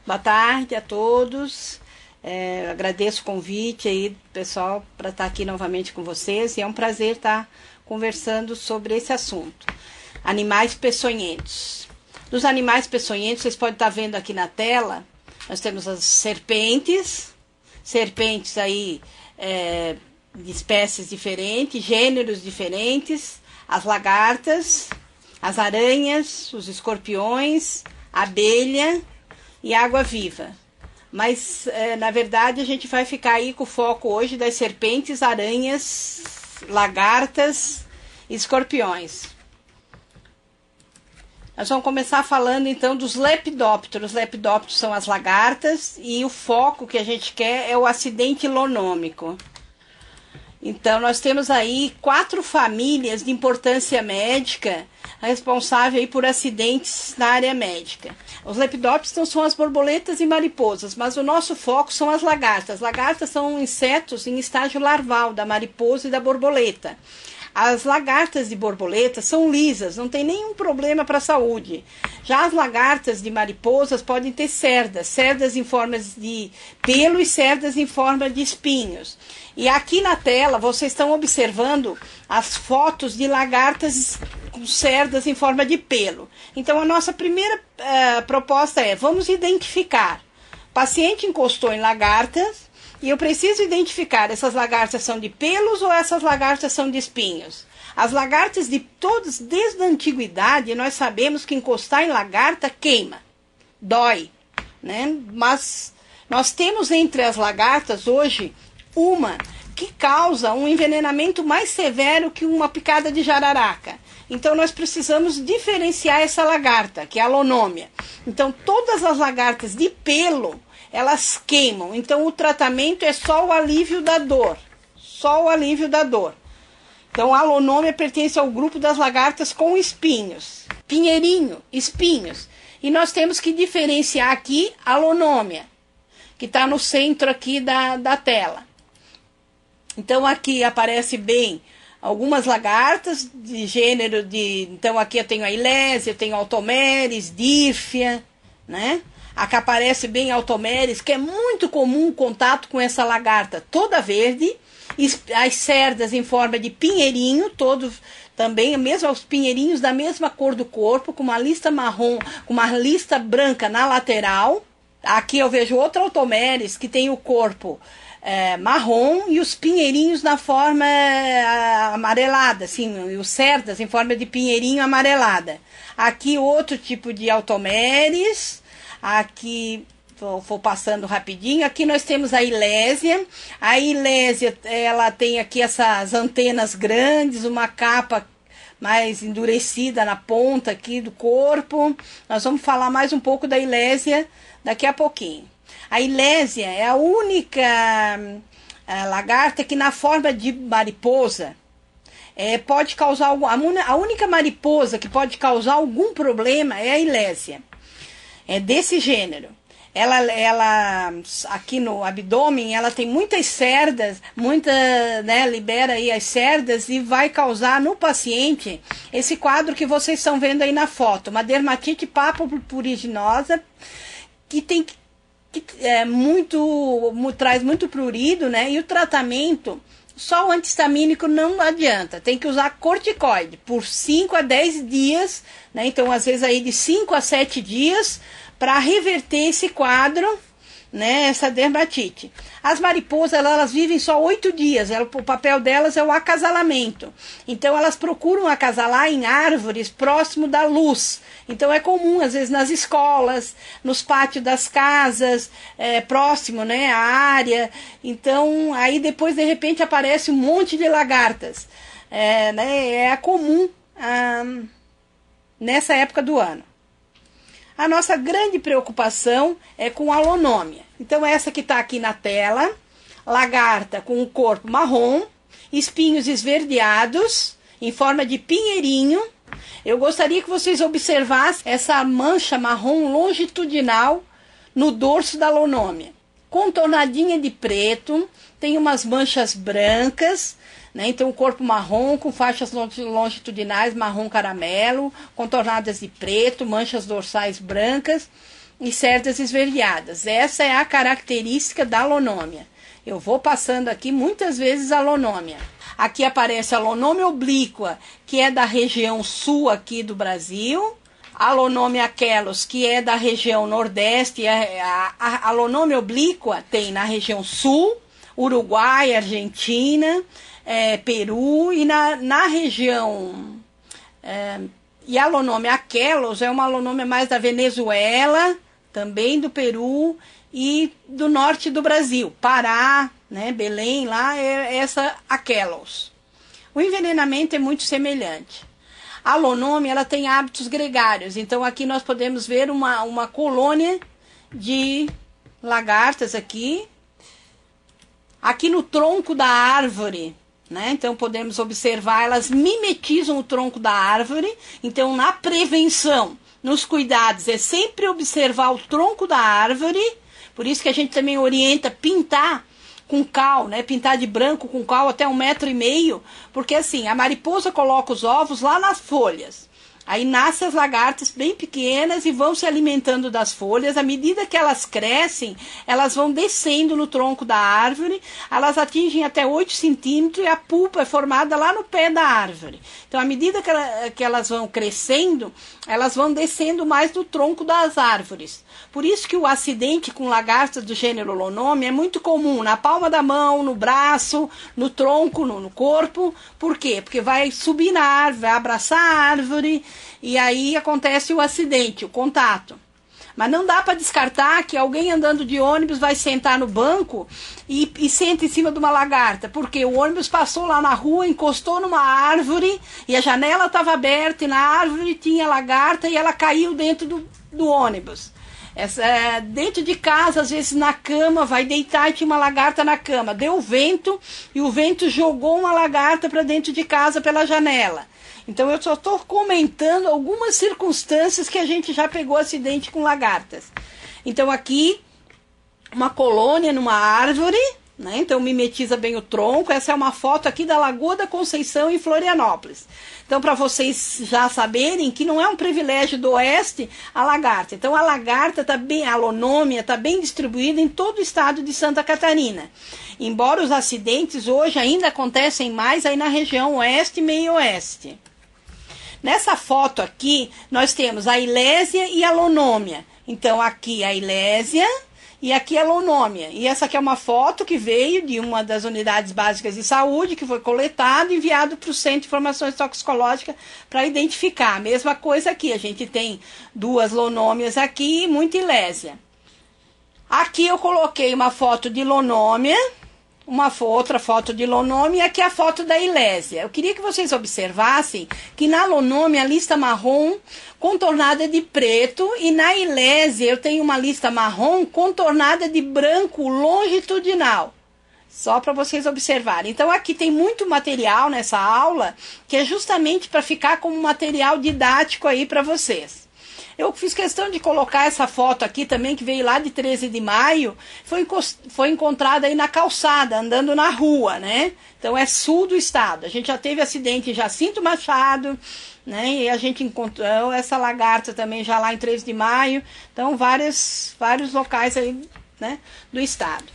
Boa tarde a todos. Agradeço o convite aí, pessoal, para estar aqui novamente com vocês. E é um prazer estar conversando sobre esse assunto. Animais peçonhentos. Dos animais peçonhentos, vocês podem estar vendo aqui na tela, nós temos as serpentes aí de espécies diferentes, gêneros diferentes, as lagartas, as aranhas, os escorpiões, a abelha e água-viva. Mas, na verdade, a gente vai ficar aí com o foco hoje das serpentes, aranhas, lagartas e escorpiões. Nós vamos começar falando, então, dos lepidópteros. Os lepidópteros são as lagartas e o foco que a gente quer é o acidente hilonômico. Então, nós temos aí 4 famílias de importância médica responsáveis aí por acidentes na área médica. Os lepidópteros são as borboletas e mariposas, mas o nosso foco são as lagartas. As lagartas são insetos em estágio larval da mariposa e da borboleta. As lagartas de borboleta são lisas, não tem nenhum problema para a saúde. Já as lagartas de mariposas podem ter cerdas em forma de pelo e cerdas em forma de espinhos. E aqui na tela vocês estão observando as fotos de lagartas com cerdas em forma de pelo. Então a nossa primeira proposta é, vamos identificar. O paciente encostou em lagartas e eu preciso identificar, essas lagartas são de pelos ou essas lagartas são de espinhos? As lagartas de todos, desde a antiguidade, nós sabemos que encostar em lagarta queima, dói, né? Mas nós temos entre as lagartas hoje uma que causa um envenenamento mais severo que uma picada de jararaca. Então nós precisamos diferenciar essa lagarta, que é a alonômia. Então todas as lagartas de pelo, elas queimam. Então o tratamento é só o alívio da dor. Só o alívio da dor. Então a alonômia pertence ao grupo das lagartas com espinhos. Pinheirinho, espinhos. E nós temos que diferenciar aqui a alonômia, que está no centro aqui da tela. Então aqui aparece bem algumas lagartas de gênero de... Então aqui eu tenho a Ilésia, eu tenho a Altomeris, Dírfia, né? Aqui aparece bem a Altomeris, que é muito comum o contato com essa lagarta toda verde. As cerdas em forma de pinheirinho, todos também, mesmo os pinheirinhos da mesma cor do corpo, com uma lista marrom, com uma lista branca na lateral. Aqui eu vejo outra Altomeris que tem o corpo marrom e os pinheirinhos na forma amarelada, assim, e os cerdas em forma de pinheirinho amarelada. Aqui outro tipo de Altomeris, aqui vou passando rapidinho. Aqui nós temos a Ilésia. A Ilésia, ela tem aqui essas antenas grandes, uma capa mais endurecida na ponta aqui do corpo. Nós vamos falar mais um pouco da Ilésia daqui a pouquinho. A Ilésia é a única lagarta que na forma de mariposa pode causar a única mariposa que pode causar algum problema é a Ilésia. É desse gênero. Ela aqui no abdômen, ela tem muitas cerdas, libera aí as cerdas e vai causar no paciente esse quadro que vocês estão vendo aí na foto, uma dermatite papopuriginosa que traz muito prurido, né? E o tratamento, só o antihistamínico não adianta, tem que usar corticoide por 5 a 10 dias, né? Então às vezes aí de 5 a 7 dias, para reverter esse quadro, né, essa dermatite. As mariposas, elas vivem só 8 dias, o papel delas é o acasalamento. Então elas procuram acasalar em árvores próximo da luz. Então é comum, às vezes, nas escolas, nos pátios das casas, próximo, né, à área. Então aí depois, de repente, aparece um monte de lagartas. É comum nessa época do ano. A nossa grande preocupação é com a alonômia. Então essa que está aqui na tela, lagarta com o corpo marrom, espinhos esverdeados, em forma de pinheirinho. Eu gostaria que vocês observassem essa mancha marrom longitudinal no dorso da alonômia. Contornadinha de preto, tem umas manchas brancas, né? Então, o corpo marrom com faixas longitudinais marrom caramelo, contornadas de preto, manchas dorsais brancas e cerdas esverdeadas. Essa é a característica da alonômia. Eu vou passando aqui muitas vezes a alonômia. Aqui aparece a alonômia oblíqua, que é da região sul aqui do Brasil. A alonômia aquelos, que é da região nordeste. A alonômia oblíqua tem na região sul, Uruguai, Argentina, Peru, e na região... e a alonômia aquelos é uma alonômia mais da Venezuela, também do Peru e do norte do Brasil, Pará, né, Belém, lá é essa aquelos. O envenenamento é muito semelhante. A alonômia, ela tem hábitos gregários, então aqui nós podemos ver uma colônia de lagartas aqui no tronco da árvore, né? Então podemos observar, elas mimetizam o tronco da árvore. Então, na prevenção, nos cuidados, é sempre observar o tronco da árvore. Por isso que a gente também orienta pintar com cal, né? Pintar de branco com cal até 1,5 metro, porque assim, a mariposa coloca os ovos lá nas folhas. Aí nascem as lagartas bem pequenas e vão se alimentando das folhas. À medida que elas crescem, elas vão descendo no tronco da árvore. Elas atingem até 8 centímetros e a pupa é formada lá no pé da árvore. Então, à medida que elas vão crescendo, elas vão descendo mais no tronco das árvores. Por isso que o acidente com lagartas do gênero Alonômia é muito comum na palma da mão, no braço, no tronco, no corpo. Por quê? Porque vai subir na árvore, vai abraçar a árvore e aí acontece o acidente, o contato. Mas não dá para descartar que alguém andando de ônibus vai sentar no banco e senta em cima de uma lagarta, porque o ônibus passou lá na rua, encostou numa árvore e a janela estava aberta e na árvore tinha lagarta e ela caiu dentro do ônibus. Dentro de casa, às vezes na cama, vai deitar e tinha uma lagarta na cama. Deu vento e o vento jogou uma lagarta para dentro de casa pela janela. Então eu só estou comentando algumas circunstâncias que a gente já pegou acidente com lagartas. Então aqui, uma colônia numa árvore, né? Então mimetiza bem o tronco. Essa é uma foto aqui da Lagoa da Conceição em Florianópolis. Então, para vocês já saberem que não é um privilégio do oeste a lagarta. Então, a lagarta está bem, a alonômia está bem distribuída em todo o estado de Santa Catarina. Embora os acidentes hoje ainda acontecem mais aí na região oeste e meio oeste. Nessa foto aqui, nós temos a ilésia e a alonômia. Então, aqui a ilésia e aqui a alonômia. E essa aqui é uma foto que veio de uma das unidades básicas de saúde, que foi coletado e enviado para o Centro de Informações Toxicológicas para identificar. A mesma coisa aqui, a gente tem 2 alonômias aqui e muita ilésia. Aqui eu coloquei uma foto de alonômia, outra foto de alonômia e aqui a foto da ilésia. Eu queria que vocês observassem que na alonômia a lista marrom contornada de preto e na ilésia eu tenho uma lista marrom contornada de branco longitudinal. Só para vocês observarem. Então aqui tem muito material nessa aula que é justamente para ficar como material didático aí para vocês. Eu fiz questão de colocar essa foto aqui também, que veio lá de 13 de maio, foi encontrada aí na calçada, andando na rua, né? Então é sul do estado. A gente já teve acidente em Jacinto Machado, né? E a gente encontrou essa lagarta também já lá em 13 de maio. Então vários locais aí, né, do estado.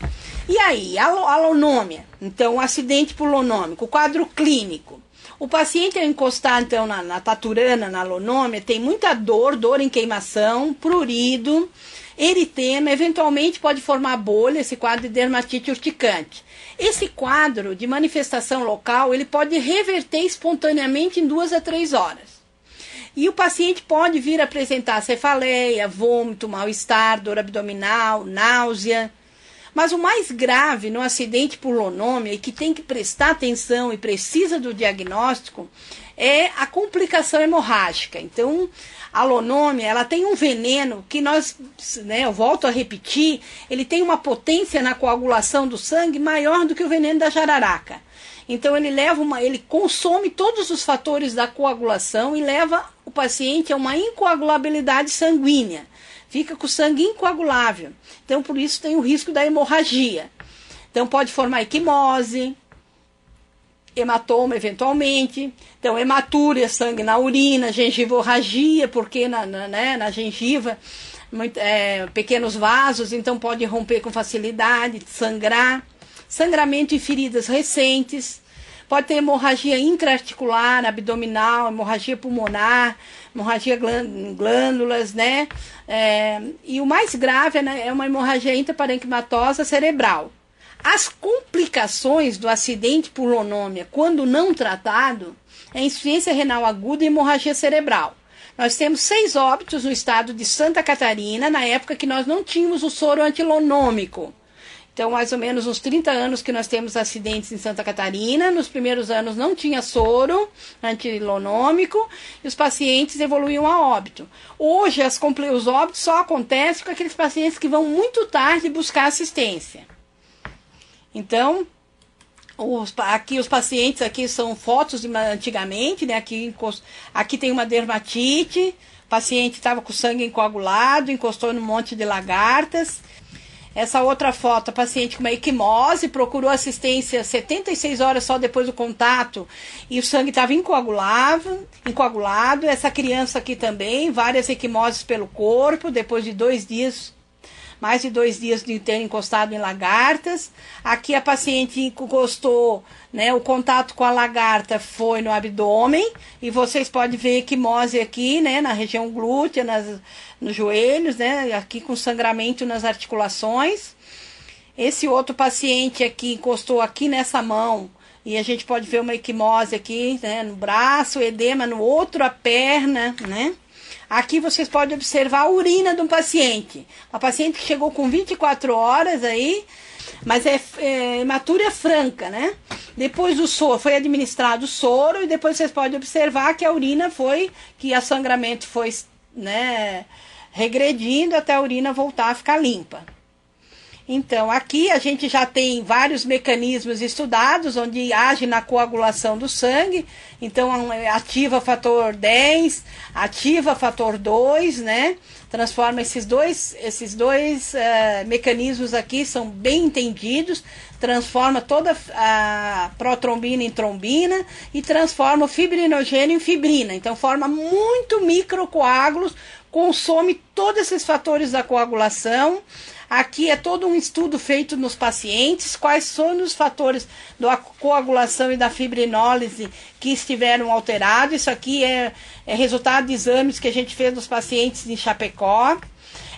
E aí, a alonômia, então o acidente pulonômico, o quadro clínico. O paciente, ao encostar, então, na taturana, na alonômia, tem muita dor em queimação, prurido, eritema, eventualmente pode formar bolha, esse quadro de dermatite urticante. Esse quadro de manifestação local, ele pode reverter espontaneamente em 2 a 3 horas. E o paciente pode vir a apresentar cefaleia, vômito, mal-estar, dor abdominal, náusea. Mas o mais grave no acidente pulonômia e que tem que prestar atenção e precisa do diagnóstico é a complicação hemorrágica. Então, a alonômia, ela tem um veneno que eu volto a repetir, ele tem uma potência na coagulação do sangue maior do que o veneno da jararaca. Então, ele consome todos os fatores da coagulação e leva o paciente a uma incoagulabilidade sanguínea. Fica com o sangue incoagulável. Então, por isso tem o risco da hemorragia. Então, pode formar equimose, hematoma eventualmente, então hematúria, sangue na urina, gengivorragia, porque na gengiva pequenos vasos, então pode romper com facilidade, sangrar, sangramento em feridas recentes, pode ter hemorragia intraarticular, abdominal, hemorragia pulmonar, hemorragia em glândulas, né? E o mais grave é uma hemorragia intraparenquimatosa cerebral. As complicações do acidente por lonômia, quando não tratado, é insuficiência renal aguda e hemorragia cerebral. Nós temos 6 óbitos no estado de Santa Catarina, na época que nós não tínhamos o soro antilonômico. Então, mais ou menos uns 30 anos que nós temos acidentes em Santa Catarina. Nos primeiros anos não tinha soro antilonômico e os pacientes evoluíam a óbito. Hoje, os óbitos só acontecem com aqueles pacientes que vão muito tarde buscar assistência. Então, aqui os pacientes aqui são fotos de antigamente, né? Aqui tem uma dermatite, o paciente estava com sangue coagulado, encostou num monte de lagartas. Essa outra foto, a paciente com uma equimose, procurou assistência 76 horas só depois do contato e o sangue estava incoagulado. Essa criança aqui também, várias equimoses pelo corpo, depois de 2 dias, mais de 2 dias de ter encostado em lagartas. Aqui a paciente encostou, né, o contato com a lagarta foi no abdômen, e vocês podem ver equimose aqui, né, na região glútea, nos joelhos, né, aqui com sangramento nas articulações. Esse outro paciente aqui encostou aqui nessa mão, e a gente pode ver uma equimose aqui, né, no braço, edema no outro, a perna, né. Aqui vocês podem observar a urina de um paciente. Uma paciente que chegou com 24 horas aí, mas é hematúria franca, né? Depois do soro, foi administrado o soro, e depois vocês podem observar que a urina que o sangramento foi, né, regredindo até a urina voltar a ficar limpa. Então, aqui a gente já tem vários mecanismos estudados, onde age na coagulação do sangue. Então, ativa fator 10, ativa fator 2, né? Transforma esses dois mecanismos aqui, são bem entendidos. Transforma toda a protrombina em trombina e transforma o fibrinogênio em fibrina. Então, forma muito microcoágulos, consome todos esses fatores da coagulação. Aqui é todo um estudo feito nos pacientes, quais são os fatores da coagulação e da fibrinólise que estiveram alterados. Isso aqui é resultado de exames que a gente fez nos pacientes de Chapecó.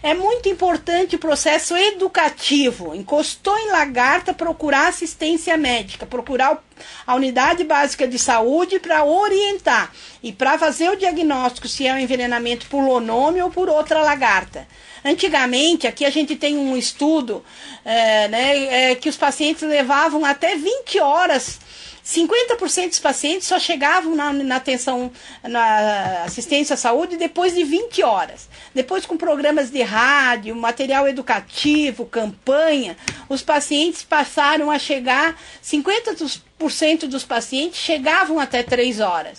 É muito importante o processo educativo. Encostou em lagarta, procurar assistência médica, procurar a unidade básica de saúde para orientar e para fazer o diagnóstico se é um envenenamento por lonômio ou por outra lagarta. Antigamente, aqui a gente tem um estudo que os pacientes levavam até 20 horas. 50% dos pacientes só chegavam na atenção, na assistência à saúde depois de 20 horas. Depois, com programas de rádio, material educativo, campanha, os pacientes passaram a chegar, 50% dos pacientes chegavam até 3 horas.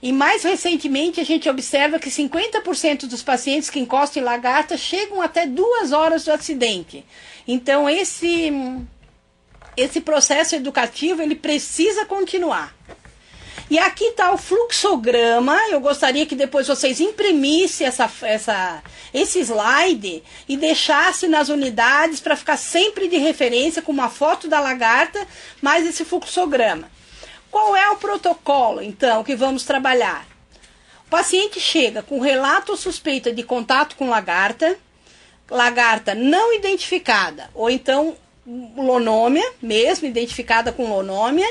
E mais recentemente a gente observa que 50% dos pacientes que encostam em lagarta chegam até 2 horas do acidente. Então esse processo educativo ele precisa continuar. E aqui está o fluxograma. Eu gostaria que depois vocês imprimissem esse slide e deixassem nas unidades para ficar sempre de referência com uma foto da lagarta, mais esse fluxograma. Qual é o protocolo, então, que vamos trabalhar? O paciente chega com relato ou suspeita de contato com lagarta não identificada, ou então lonômia, mesmo identificada com lonômia.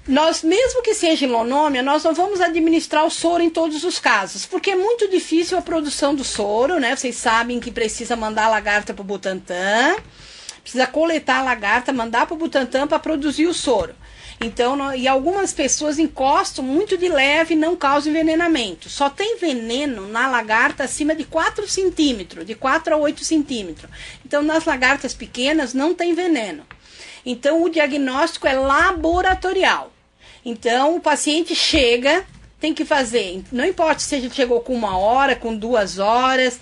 Nós, mesmo que seja lonômia, nós não vamos administrar o soro em todos os casos, porque é muito difícil a produção do soro, né? Vocês sabem que precisa mandar a lagarta para o Butantan, precisa coletar a lagarta, mandar para o Butantan para produzir o soro. Então, e algumas pessoas encostam muito de leve e não causam envenenamento. Só tem veneno na lagarta acima de 4 centímetros, de 4 a 8 centímetros. Então, nas lagartas pequenas não tem veneno. Então, o diagnóstico é laboratorial. Então, o paciente chega, tem que fazer, não importa se ele chegou com 1 hora, com 2 horas,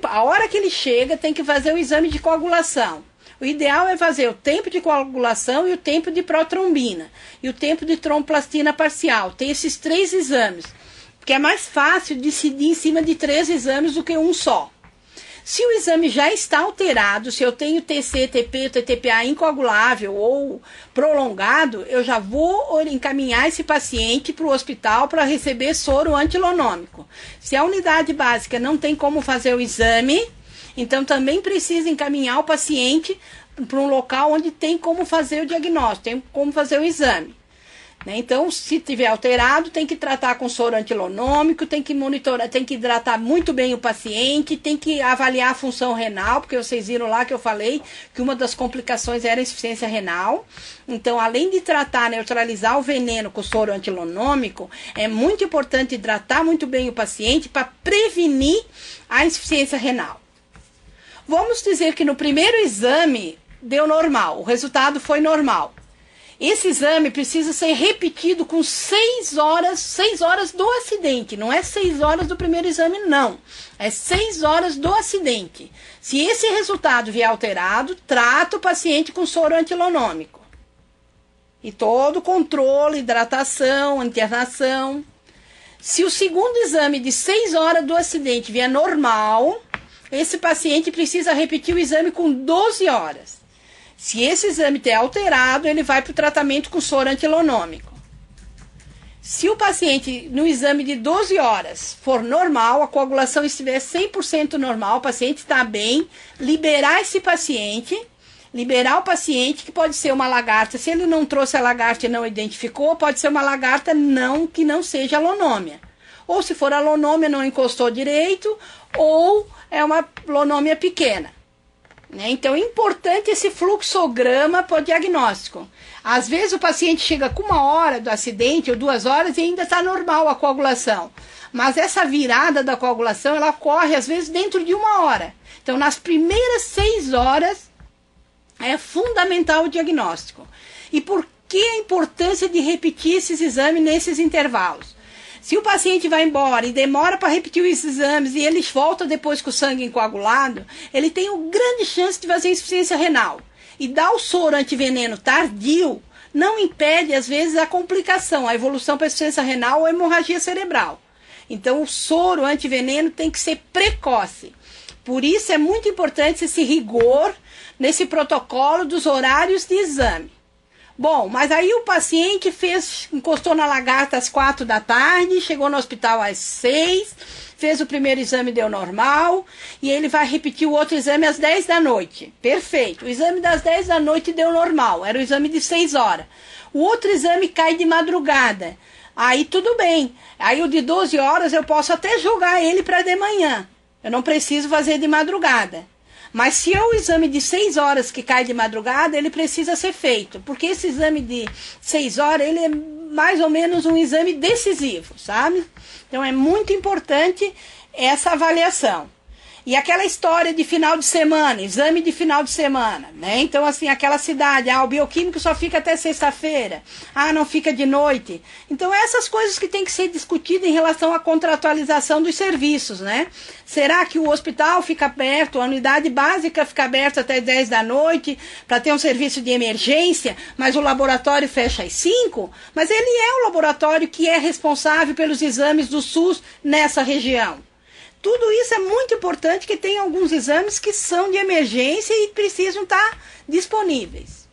a hora que ele chega tem que fazer o exame de coagulação. O ideal é fazer o tempo de coagulação e o tempo de protrombina e o tempo de tromboplastina parcial. Tem esses 3 exames, porque é mais fácil decidir em cima de 3 exames do que um só. Se o exame já está alterado, se eu tenho TC, TP, TTPA incoagulável ou prolongado, eu já vou encaminhar esse paciente para o hospital para receber soro antilonômico. Se a unidade básica não tem como fazer o exame, então também precisa encaminhar o paciente para um local onde tem como fazer o diagnóstico, tem como fazer o exame. Então, se tiver alterado, tem que tratar com soro antilonômico, tem que monitorar, tem que hidratar muito bem o paciente, tem que avaliar a função renal, porque vocês viram lá que eu falei que uma das complicações era a insuficiência renal. Então, além de tratar, neutralizar o veneno com soro antilonômico, é muito importante hidratar muito bem o paciente para prevenir a insuficiência renal. Vamos dizer que no primeiro exame deu normal, o resultado foi normal. Esse exame precisa ser repetido com 6 horas do acidente. Não é 6 horas do primeiro exame, não. É 6 horas do acidente. Se esse resultado vier alterado, trata o paciente com soro antilonômico. E todo o controle, hidratação, internação. Se o segundo exame de 6 horas do acidente vier normal, esse paciente precisa repetir o exame com 12 horas. Se esse exame ter alterado, ele vai para o tratamento com soro antilonômico. Se o paciente, no exame de 12 horas, for normal, a coagulação estiver 100% normal, o paciente está bem, liberar esse paciente, liberar o paciente, que pode ser uma lagarta. Se ele não trouxe a lagarta e não identificou, pode ser uma lagarta que não seja lonômia. Ou se for a lonômia, não encostou direito, ou é uma lonômia pequena. Então, é importante esse fluxograma para o diagnóstico. Às vezes, o paciente chega com 1 hora do acidente ou 2 horas e ainda está normal a coagulação. Mas essa virada da coagulação, ela ocorre, às vezes, dentro de 1 hora. Então, nas primeiras 6 horas, é fundamental o diagnóstico. E por que a importância de repetir esses exames nesses intervalos? Se o paciente vai embora e demora para repetir os exames e ele volta depois com o sangue coagulado, ele tem uma grande chance de fazer insuficiência renal. E dar o soro antiveneno tardio não impede, às vezes, a complicação, a evolução para insuficiência renal ou hemorragia cerebral. Então, o soro antiveneno tem que ser precoce. Por isso, é muito importante esse rigor nesse protocolo dos horários de exame. Bom, mas aí o paciente encostou na lagarta às 4 da tarde, chegou no hospital às 6, fez o primeiro exame, deu normal, e ele vai repetir o outro exame às 10 da noite. Perfeito, o exame das 10 da noite deu normal, era o exame de 6 horas. O outro exame cai de madrugada, aí tudo bem. Aí o de 12 horas eu posso até jogar ele para de manhã, eu não preciso fazer de madrugada. Mas se é o exame de 6 horas que cai de madrugada, ele precisa ser feito. Porque esse exame de 6 horas, ele é mais ou menos um exame decisivo, sabe? Então, é muito importante essa avaliação. E aquela história de final de semana, exame de final de semana, né? Então, assim, aquela cidade, o bioquímico só fica até sexta-feira, não fica de noite. Então, essas coisas que tem que ser discutidas em relação à contratualização dos serviços, né? Será que o hospital fica aberto, a unidade básica fica aberta até 10 da noite para ter um serviço de emergência, mas o laboratório fecha às 5? Mas ele é o laboratório que é responsável pelos exames do SUS nessa região. Tudo isso é muito importante, que tem alguns exames que são de emergência e precisam estar disponíveis.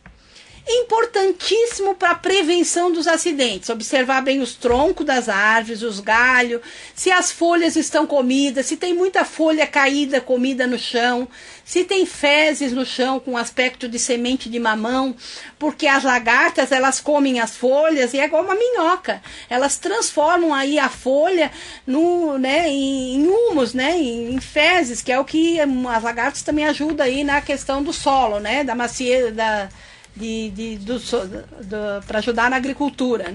Importantíssimo para a prevenção dos acidentes, observar bem os troncos das árvores, os galhos, se as folhas estão comidas, se tem muita folha caída, comida no chão, se tem fezes no chão com aspecto de semente de mamão, porque as lagartas, elas comem as folhas e é igual uma minhoca, elas transformam aí a folha em humus, em fezes, que é o que as lagartas também ajudam aí na questão do solo, da maciez, para ajudar na agricultura,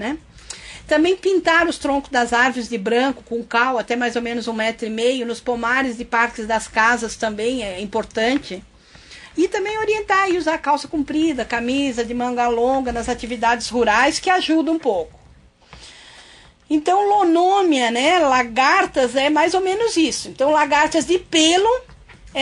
Também pintar os troncos das árvores de branco com cal até mais ou menos 1,5 metro nos pomares de parques das casas também é importante. E também orientar e usar calça comprida, camisa de manga longa nas atividades rurais, que ajuda um pouco. Então, lonômia, lagartas, é mais ou menos isso. Então, lagartas de pelo,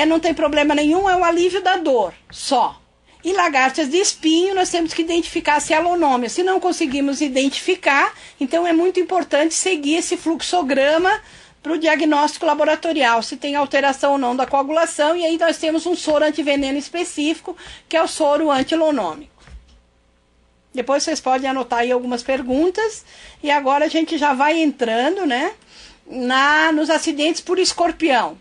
não tem problema nenhum, é o alívio da dor, só. E lagartas de espinho, nós temos que identificar se é alonômia. Se não conseguimos identificar, então é muito importante seguir esse fluxograma para o diagnóstico laboratorial, se tem alteração ou não da coagulação, e aí nós temos um soro antiveneno específico, que é o soro antilonômico. Depois vocês podem anotar aí algumas perguntas, e agora a gente já vai entrando, né, nos acidentes por escorpião.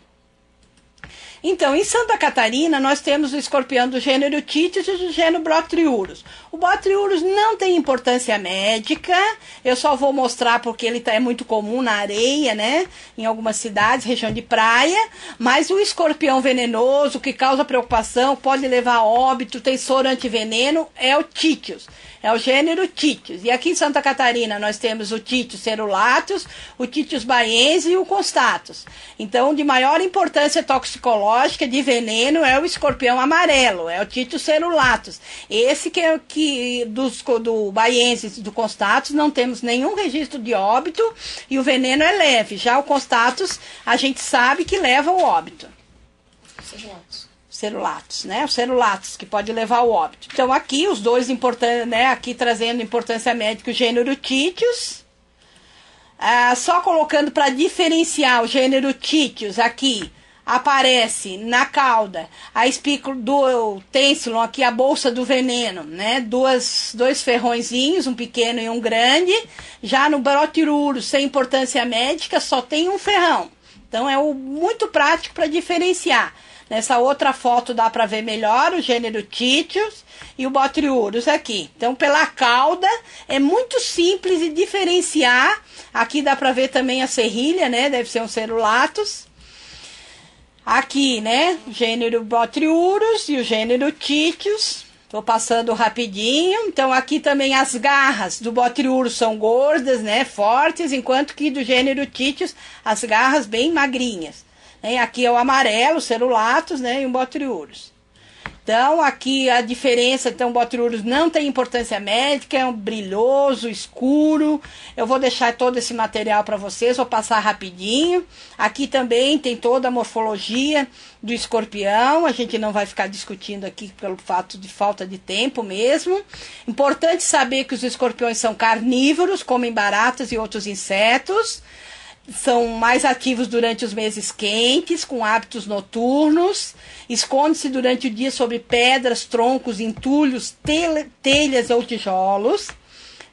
Então, em Santa Catarina, nós temos o escorpião do gênero Titius e do gênero Botriurus. O Botriurus não tem importância médica, eu só vou mostrar porque ele é muito comum na areia, né? Em algumas cidades, região de praia. Mas o escorpião venenoso, que causa preocupação, pode levar a óbito, tem soro antiveneno, é o Titius. É o gênero Titius. E aqui em Santa Catarina nós temos o Titius cerulatus, o Titius baiense e o constatus. Então, de maior importância toxicológica de veneno é o escorpião amarelo, é o Titius cerulatus. Esse do baiense e do constatus não temos nenhum registro de óbito e o veneno é leve. Já o constatus a gente sabe que leva ao óbito. Cerulatus, né? O cerulatus, que pode levar ao óbito. Então, aqui, os dois importantes, né? Aqui trazendo importância médica o gênero Titius. Só colocando para diferenciar o gênero Titius, aqui aparece na cauda a espícula do tensilon, aqui a bolsa do veneno, né? Dois ferrõezinhos, um pequeno e um grande. Já no Botriurus, sem importância médica, só tem um ferrão. Então, é muito prático para diferenciar. Nessa outra foto dá para ver melhor o gênero Titius e o Botriurus aqui. Então, pela cauda, é muito simples de diferenciar. Aqui dá para ver também a serrilha, né? Deve ser um cerulatus. Aqui, né? O gênero Botriurus e o gênero Titius. Estou passando rapidinho. Então, aqui também as garras do Botriurus são gordas, né? Fortes, enquanto que do gênero Titius, as garras bem magrinhas. Aqui é o amarelo, o cerulatus, né, e o Botriurus. Então, aqui a diferença, então, o Botriurus não tem importância médica, é um brilhoso, escuro. Eu vou deixar todo esse material para vocês, vou passar rapidinho. Aqui também tem toda a morfologia do escorpião, a gente não vai ficar discutindo aqui pelo fato de falta de tempo mesmo. Importante saber que os escorpiões são carnívoros, comem baratas e outros insetos. São mais ativos durante os meses quentes, com hábitos noturnos, esconde-se durante o dia sobre pedras, troncos, entulhos, telhas ou tijolos.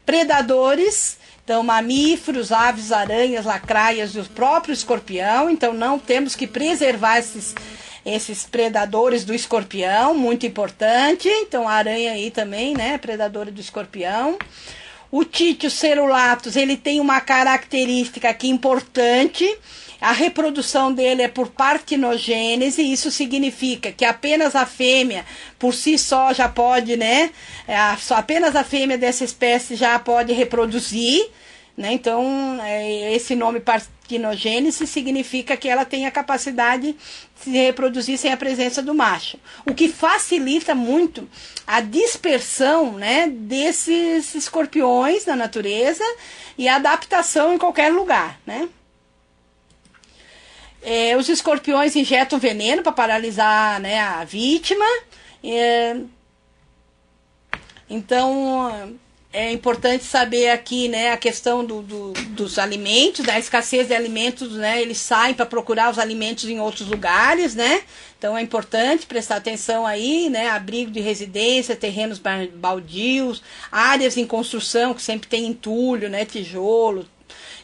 Predadores, então mamíferos, aves, aranhas, lacraias e o próprio escorpião. Então não temos que preservar esses predadores do escorpião, muito importante. Então a aranha aí também, né, predadora do escorpião. O Titius cerulatus, ele tem uma característica aqui importante, a reprodução dele é por partenogênese, isso significa que apenas a fêmea, por si só, já pode, né, apenas a fêmea dessa espécie já pode reproduzir, né, então esse nome partenogênese significa que ela tem a capacidade de se reproduzir sem a presença do macho, o que facilita muito a dispersão, né, desses escorpiões na natureza e a adaptação em qualquer lugar, né. Os escorpiões injetam veneno para paralisar, né, a vítima. Então, é importante saber aqui, né, a questão dos alimentos, da escassez de alimentos, né, eles saem para procurar os alimentos em outros lugares, né, então é importante prestar atenção aí, né, abrigo de residência, terrenos baldios, áreas em construção que sempre tem entulho, né, tijolo,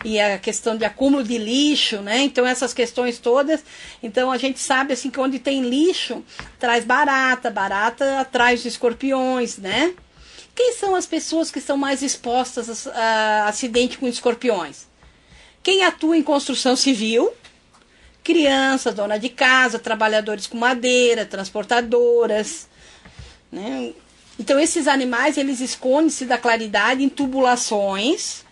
e a questão de acúmulo de lixo, né, então essas questões todas, então a gente sabe assim que onde tem lixo, traz barata atrai os escorpiões, né. Quem são as pessoas que são mais expostas a acidente com escorpiões? Quem atua em construção civil, crianças, dona de casa, trabalhadores com madeira, transportadoras, né? Então, esses animais, eles escondem-se da claridade em tubulações,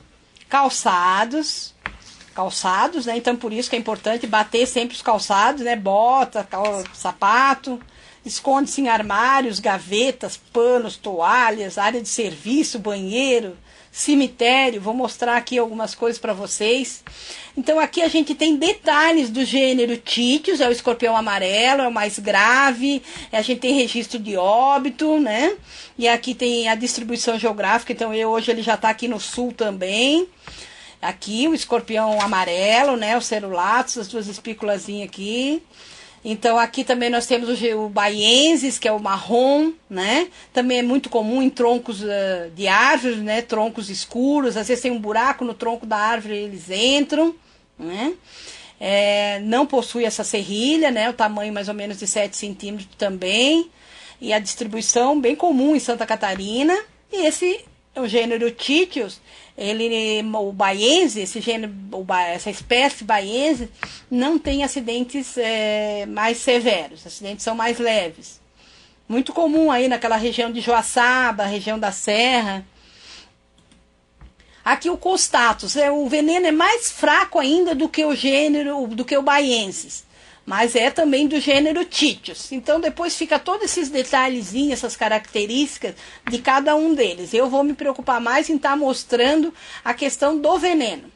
calçados, né? Então, por isso que é importante bater sempre os calçados, né? Bota, sapato. Esconde-se em armários, gavetas, panos, toalhas, área de serviço, banheiro, cemitério. Vou mostrar aqui algumas coisas para vocês. Então aqui a gente tem detalhes do gênero Títios, é o escorpião amarelo, é o mais grave, a gente tem registro de óbito, né? E aqui tem a distribuição geográfica, então hoje ele já está aqui no sul também. Aqui o escorpião amarelo, né? O Cerulatus, as duas espículazinhas aqui. Então aqui também nós temos o baiensis, que é o marrom, né? Também é muito comum em troncos de árvores, né? Troncos escuros, às vezes tem um buraco no tronco da árvore e eles entram, né? Não possui essa serrilha, né? O tamanho mais ou menos de 7 centímetros também. E a distribuição bem comum em Santa Catarina. E esse é o gênero Títios. O baiense, essa espécie baiense, não tem acidentes mais severos, os acidentes são mais leves. Muito comum aí naquela região de Joaçaba, região da Serra. Aqui o Costatus, o veneno é mais fraco ainda do que o baiensis, mas é também do gênero Títios. Então depois fica todos esses detalhezinhos, essas características de cada um deles. Eu vou me preocupar mais em estar mostrando a questão do veneno.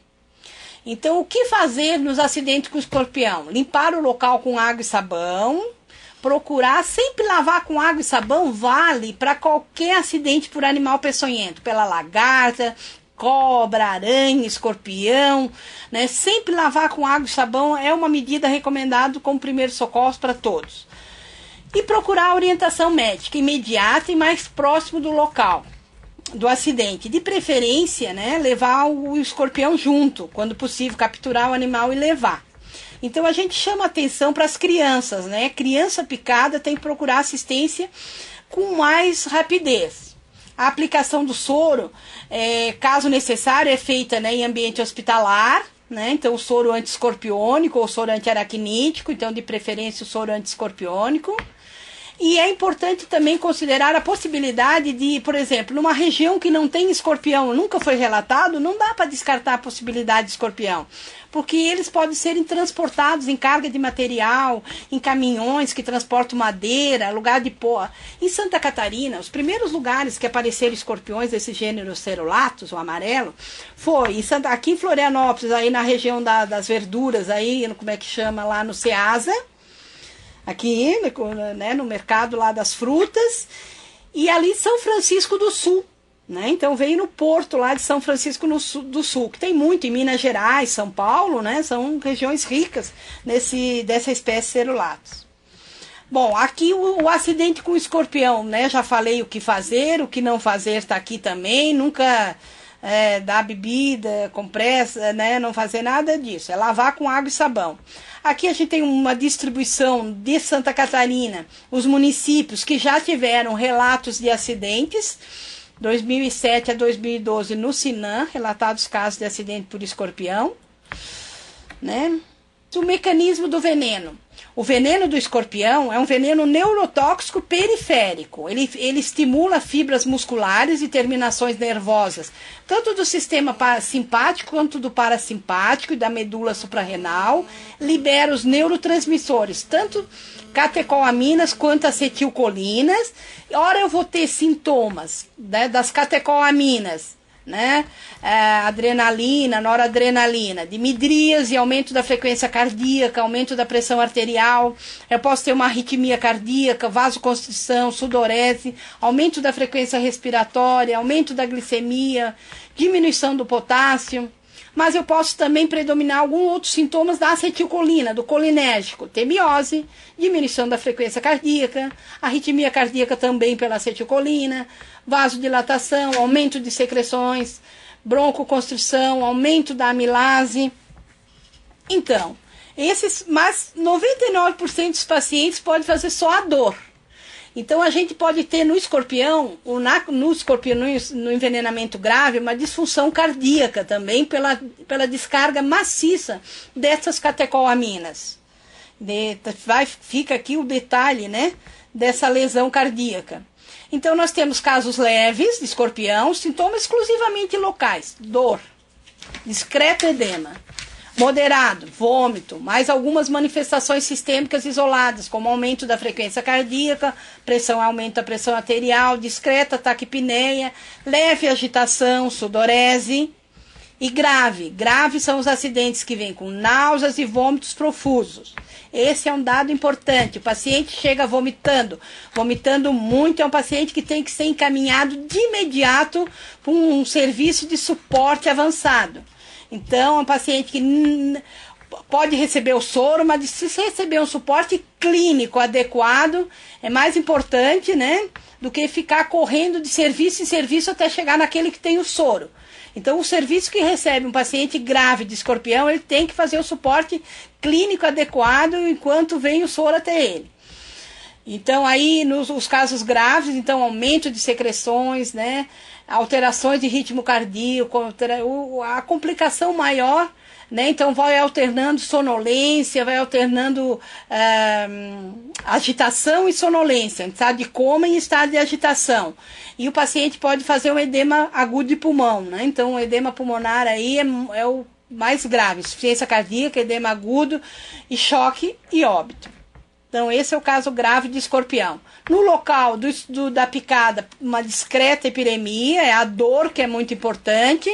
Então o que fazer nos acidentes com escorpião? Limpar o local com água e sabão. Procurar sempre lavar com água e sabão vale para qualquer acidente por animal peçonhento, pela lagarta, cobra, aranha, escorpião, né? Sempre lavar com água e sabão é uma medida recomendada como primeiro socorro para todos. E procurar orientação médica imediata e mais próximo do local do acidente. De preferência, né? Levar o escorpião junto, quando possível, capturar o animal e levar. Então a gente chama atenção para as crianças, né? Criança picada tem que procurar assistência com mais rapidez. A aplicação do soro, caso necessário, é feita, né, em ambiente hospitalar, né? Então o soro antiescorpiônico ou soro antiaracnítico, então de preferência o soro antiescorpiônico. E é importante também considerar a possibilidade de, por exemplo, numa região que não tem escorpião, nunca foi relatado, não dá para descartar a possibilidade de escorpião, porque eles podem serem transportados em carga de material, em caminhões que transportam madeira, lugar de pó. Em Santa Catarina, os primeiros lugares que apareceram escorpiões desse gênero Cerulatus, o amarelo, foi aqui em Florianópolis, aí na região das verduras, aí, como é que chama, lá no Ceasa, aqui, né, no mercado lá das frutas, e ali São Francisco do Sul, né? Então veio no porto lá de São Francisco do Sul, que tem muito em Minas Gerais, São Paulo, né? São regiões ricas dessa espécie Cerulatus. Bom, aqui o acidente com o escorpião, né? Já falei o que fazer, o que não fazer está aqui também, nunca dar bebida, compressa, né? Não fazer nada disso, é lavar com água e sabão. Aqui a gente tem uma distribuição de Santa Catarina, os municípios que já tiveram relatos de acidentes, 2007 a 2012 no Sinam, relatados casos de acidente por escorpião, né? O mecanismo do veneno. O veneno do escorpião é um veneno neurotóxico periférico. Ele estimula fibras musculares e terminações nervosas, tanto do sistema simpático quanto do parasimpático e da medula suprarrenal. Libera os neurotransmissores, tanto catecolaminas quanto acetilcolinas. Ora eu vou ter sintomas, né, das catecolaminas, né? Adrenalina, noradrenalina, de midríase, aumento da frequência cardíaca, aumento da pressão arterial. Eu posso ter uma arritmia cardíaca, vasoconstrição, sudorese, aumento da frequência respiratória, aumento da glicemia, diminuição do potássio. Mas eu posso também predominar alguns outros sintomas da acetilcolina, do colinérgico, temiose, diminuição da frequência cardíaca, arritmia cardíaca também pela acetilcolina, vasodilatação, aumento de secreções, broncoconstrição, aumento da amilase. Então, mas 99% dos pacientes podem fazer só a dor. Então a gente pode ter no escorpião, no envenenamento grave, uma disfunção cardíaca também pela descarga maciça dessas catecolaminas. Fica aqui o detalhe, né, dessa lesão cardíaca. Então nós temos casos leves de escorpião, sintomas exclusivamente locais, dor, discreto edema. Moderado, vômito, mais algumas manifestações sistêmicas isoladas, como aumento da frequência cardíaca, aumento da pressão arterial, discreta taquipneia, leve agitação, sudorese. E grave. Grave são os acidentes que vêm com náuseas e vômitos profusos. Esse é um dado importante. O paciente chega vomitando muito. É um paciente que tem que ser encaminhado de imediato para um serviço de suporte avançado. Então, é um paciente que pode receber o soro, mas se receber um suporte clínico adequado, é mais importante, né, do que ficar correndo de serviço em serviço até chegar naquele que tem o soro. Então, o serviço que recebe um paciente grave de escorpião, ele tem que fazer o suporte clínico adequado enquanto vem o soro até ele. Então, aí, nos casos graves, então, aumento de secreções, né, alterações de ritmo cardíaco, a complicação maior, né, então vai alternando sonolência, vai alternando agitação e sonolência, estado de coma e estado de agitação. E o paciente pode fazer um edema agudo de pulmão, né? Então o edema pulmonar aí é o mais grave, insuficiência cardíaca, edema agudo e choque e óbito. Então esse é o caso grave de escorpião. No local da picada, uma discreta epiremia, é a dor que é muito importante.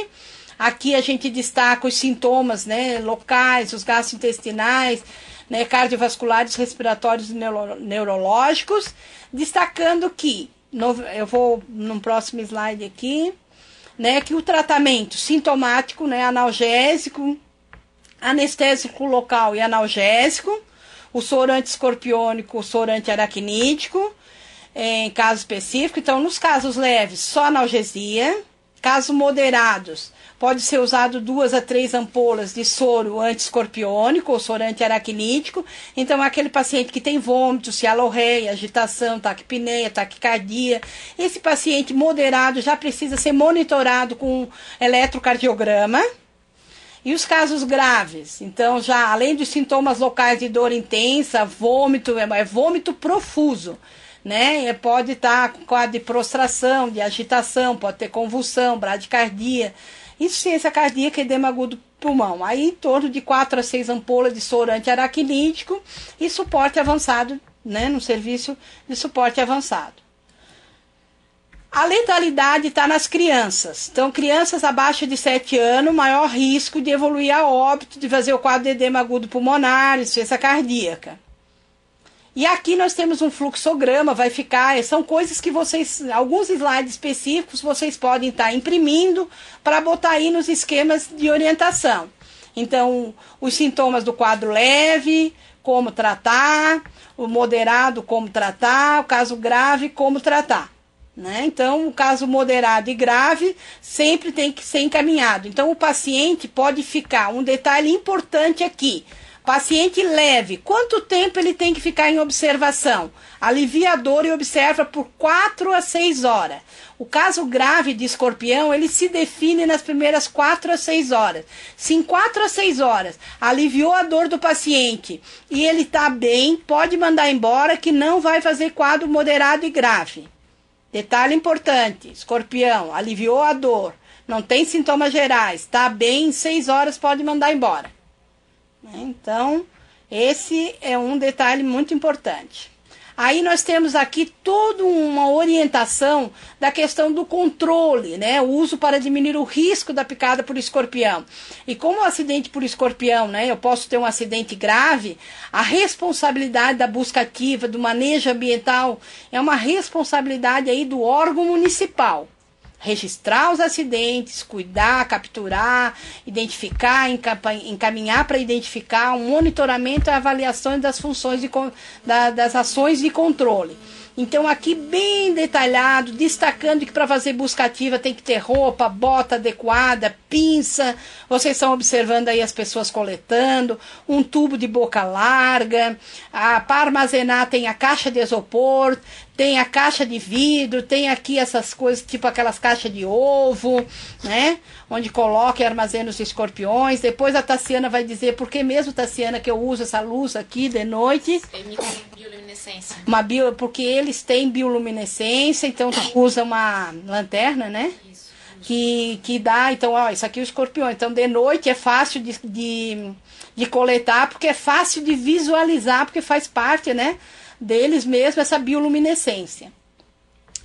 Aqui a gente destaca os sintomas, né, locais, os gastrointestinais, né, cardiovasculares, respiratórios e neurológicos, destacando que, eu vou no próximo slide aqui, né, que o tratamento sintomático, né, analgésico, anestésico local e analgésico, o soro anti-escorpiônico, o soro anti-aracnídeo, em caso específico. Então, nos casos leves, só analgesia. Casos moderados, pode ser usado 2 a 3 ampolas de soro anti-escorpiônico ou soro anti-aracnídeo. Então, aquele paciente que tem vômito, cialorreia, agitação, taquipneia, taquicardia, esse paciente moderado já precisa ser monitorado com eletrocardiograma. E os casos graves, então já além dos sintomas locais de dor intensa, vômito, é vômito profuso, né? Pode estar com quadro de prostração, de agitação, pode ter convulsão, bradicardia, insuficiência cardíaca e edema agudo do pulmão. Aí em torno de 4 a 6 ampolas de soro anti-aracnídeo e suporte avançado, né? No serviço de suporte avançado. A letalidade está nas crianças. Então, crianças abaixo de 7 anos, maior risco de evoluir a óbito, de fazer o quadro de edema agudo pulmonar, insuficiência cardíaca. E aqui nós temos um fluxograma, vai ficar, são coisas que vocês, alguns slides específicos, vocês podem estar imprimindo para botar aí nos esquemas de orientação. Então, os sintomas do quadro leve, como tratar, o moderado, como tratar, o caso grave, como tratar. Né? Então, o caso moderado e grave sempre tem que ser encaminhado. Então, o paciente pode ficar, um detalhe importante aqui, paciente leve, quanto tempo ele tem que ficar em observação? Alivia a dor e observa por 4 a 6 horas. O caso grave de escorpião, ele se define nas primeiras 4 a 6 horas. Se em 4 a 6 horas aliviou a dor do paciente e ele está bem, pode mandar embora que não vai fazer quadro moderado e grave. Detalhe importante, escorpião, aliviou a dor, não tem sintomas gerais, está bem, em 6 horas pode mandar embora. Então, esse é um detalhe muito importante. Aí nós temos aqui toda uma orientação da questão do controle, né? O uso para diminuir o risco da picada por escorpião. E como o acidente por escorpião, né? Eu posso ter um acidente grave, a responsabilidade da busca ativa, do manejo ambiental, é uma responsabilidade aí do órgão municipal. Registrar os acidentes, cuidar, capturar, identificar, encaminhar para identificar um monitoramento e avaliação das funções das ações de controle. Então aqui bem detalhado, destacando que para fazer busca ativa tem que ter roupa, bota adequada, pinça, vocês estão observando aí as pessoas coletando, um tubo de boca larga, para armazenar tem a caixa de isopor, tem a caixa de vidro, tem aqui essas coisas, tipo aquelas caixas de ovo, né? Onde coloca e armazena os escorpiões. Depois a Tassiana vai dizer por que mesmo, Tassiana, que eu uso essa luz aqui de noite. Emite bioluminescência. Porque eles têm bioluminescência, então tu usa uma lanterna, né? Isso. que dá, então, ó, isso aqui é o escorpião. Então, de noite é fácil de coletar, porque é fácil de visualizar, porque faz parte, né, deles mesmo, essa bioluminescência.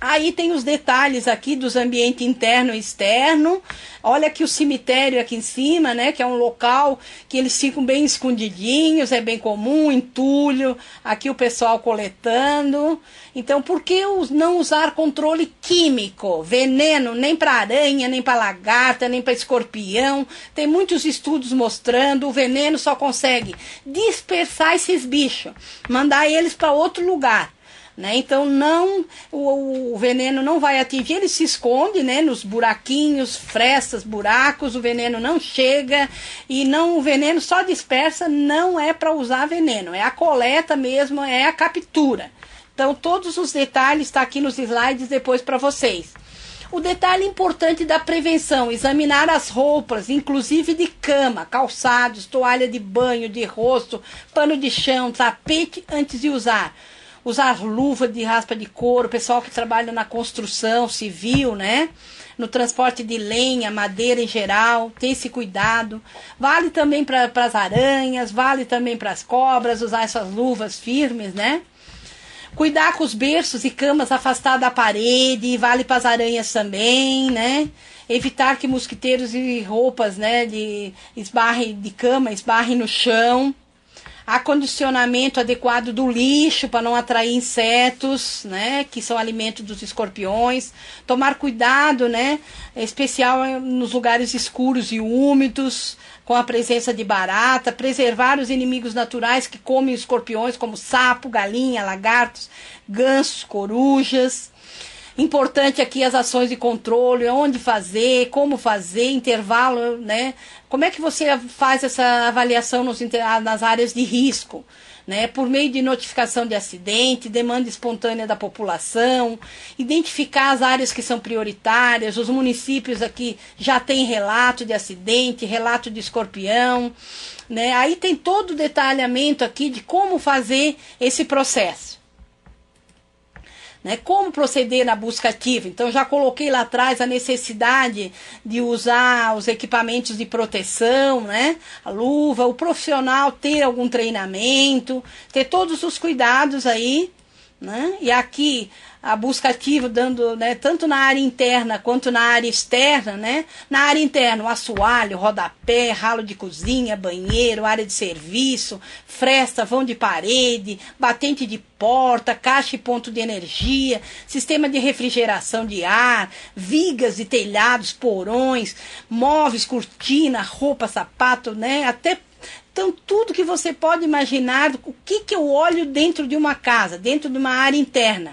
Aí tem os detalhes aqui dos ambientes interno e externo. Olha aqui o cemitério aqui em cima, né? Que é um local que eles ficam bem escondidinhos, é bem comum, entulho. Aqui o pessoal coletando. Então, por que não usar controle químico? Veneno nem para aranha, nem para lagarta, nem para escorpião. Tem muitos estudos mostrando o veneno só consegue dispersar esses bichos, mandar eles para outro lugar. Né? Então não, o veneno não vai atingir, ele se esconde, né, nos buraquinhos, frestas, buracos, o veneno não chega e não, o veneno só dispersa, não é para usar veneno, é a coleta mesmo, é a captura. Então todos os detalhes estão aqui nos slides depois para vocês. O detalhe importante da prevenção, examinar as roupas, inclusive de cama, calçados, toalha de banho, de rosto, pano de chão, tapete antes de usar. Usar luva de raspa de couro, pessoal que trabalha na construção civil, né? No transporte de lenha, madeira em geral, ter esse cuidado. Vale também para as aranhas, vale também para as cobras, usar essas luvas firmes, né? Cuidar com os berços e camas afastados da parede, vale para as aranhas também, né? Evitar que mosquiteiros e roupas, né, de cama esbarrem no chão. Acondicionamento adequado do lixo para não atrair insetos, né, que são alimento dos escorpiões. Tomar cuidado, né, especial nos lugares escuros e úmidos, com a presença de barata. Preservar os inimigos naturais que comem escorpiões, como sapo, galinha, lagartos, gansos, corujas. Importante aqui as ações de controle, onde fazer, como fazer, intervalo, né? Como é que você faz essa avaliação nas áreas de risco? Né? Por meio de notificação de acidente, demanda espontânea da população, identificar as áreas que são prioritárias, os municípios aqui já têm relato de acidente, relato de escorpião, né? Aí tem todo o detalhamento aqui de como fazer esse processo. Né, como proceder na busca ativa. Então, já coloquei lá atrás a necessidade de usar os equipamentos de proteção, né, a luva, o profissional ter algum treinamento, ter todos os cuidados aí, né, e aqui a busca ativa dando, né, tanto na área interna quanto na área externa, né? Na área interna, o assoalho, rodapé, ralo de cozinha, banheiro, área de serviço, fresta, vão de parede, batente de porta, caixa e ponto de energia, sistema de refrigeração de ar, vigas e telhados, porões, móveis, cortina, roupa, sapato, né? Até então, tudo que você pode imaginar, o que eu olho dentro de uma casa, dentro de uma área interna.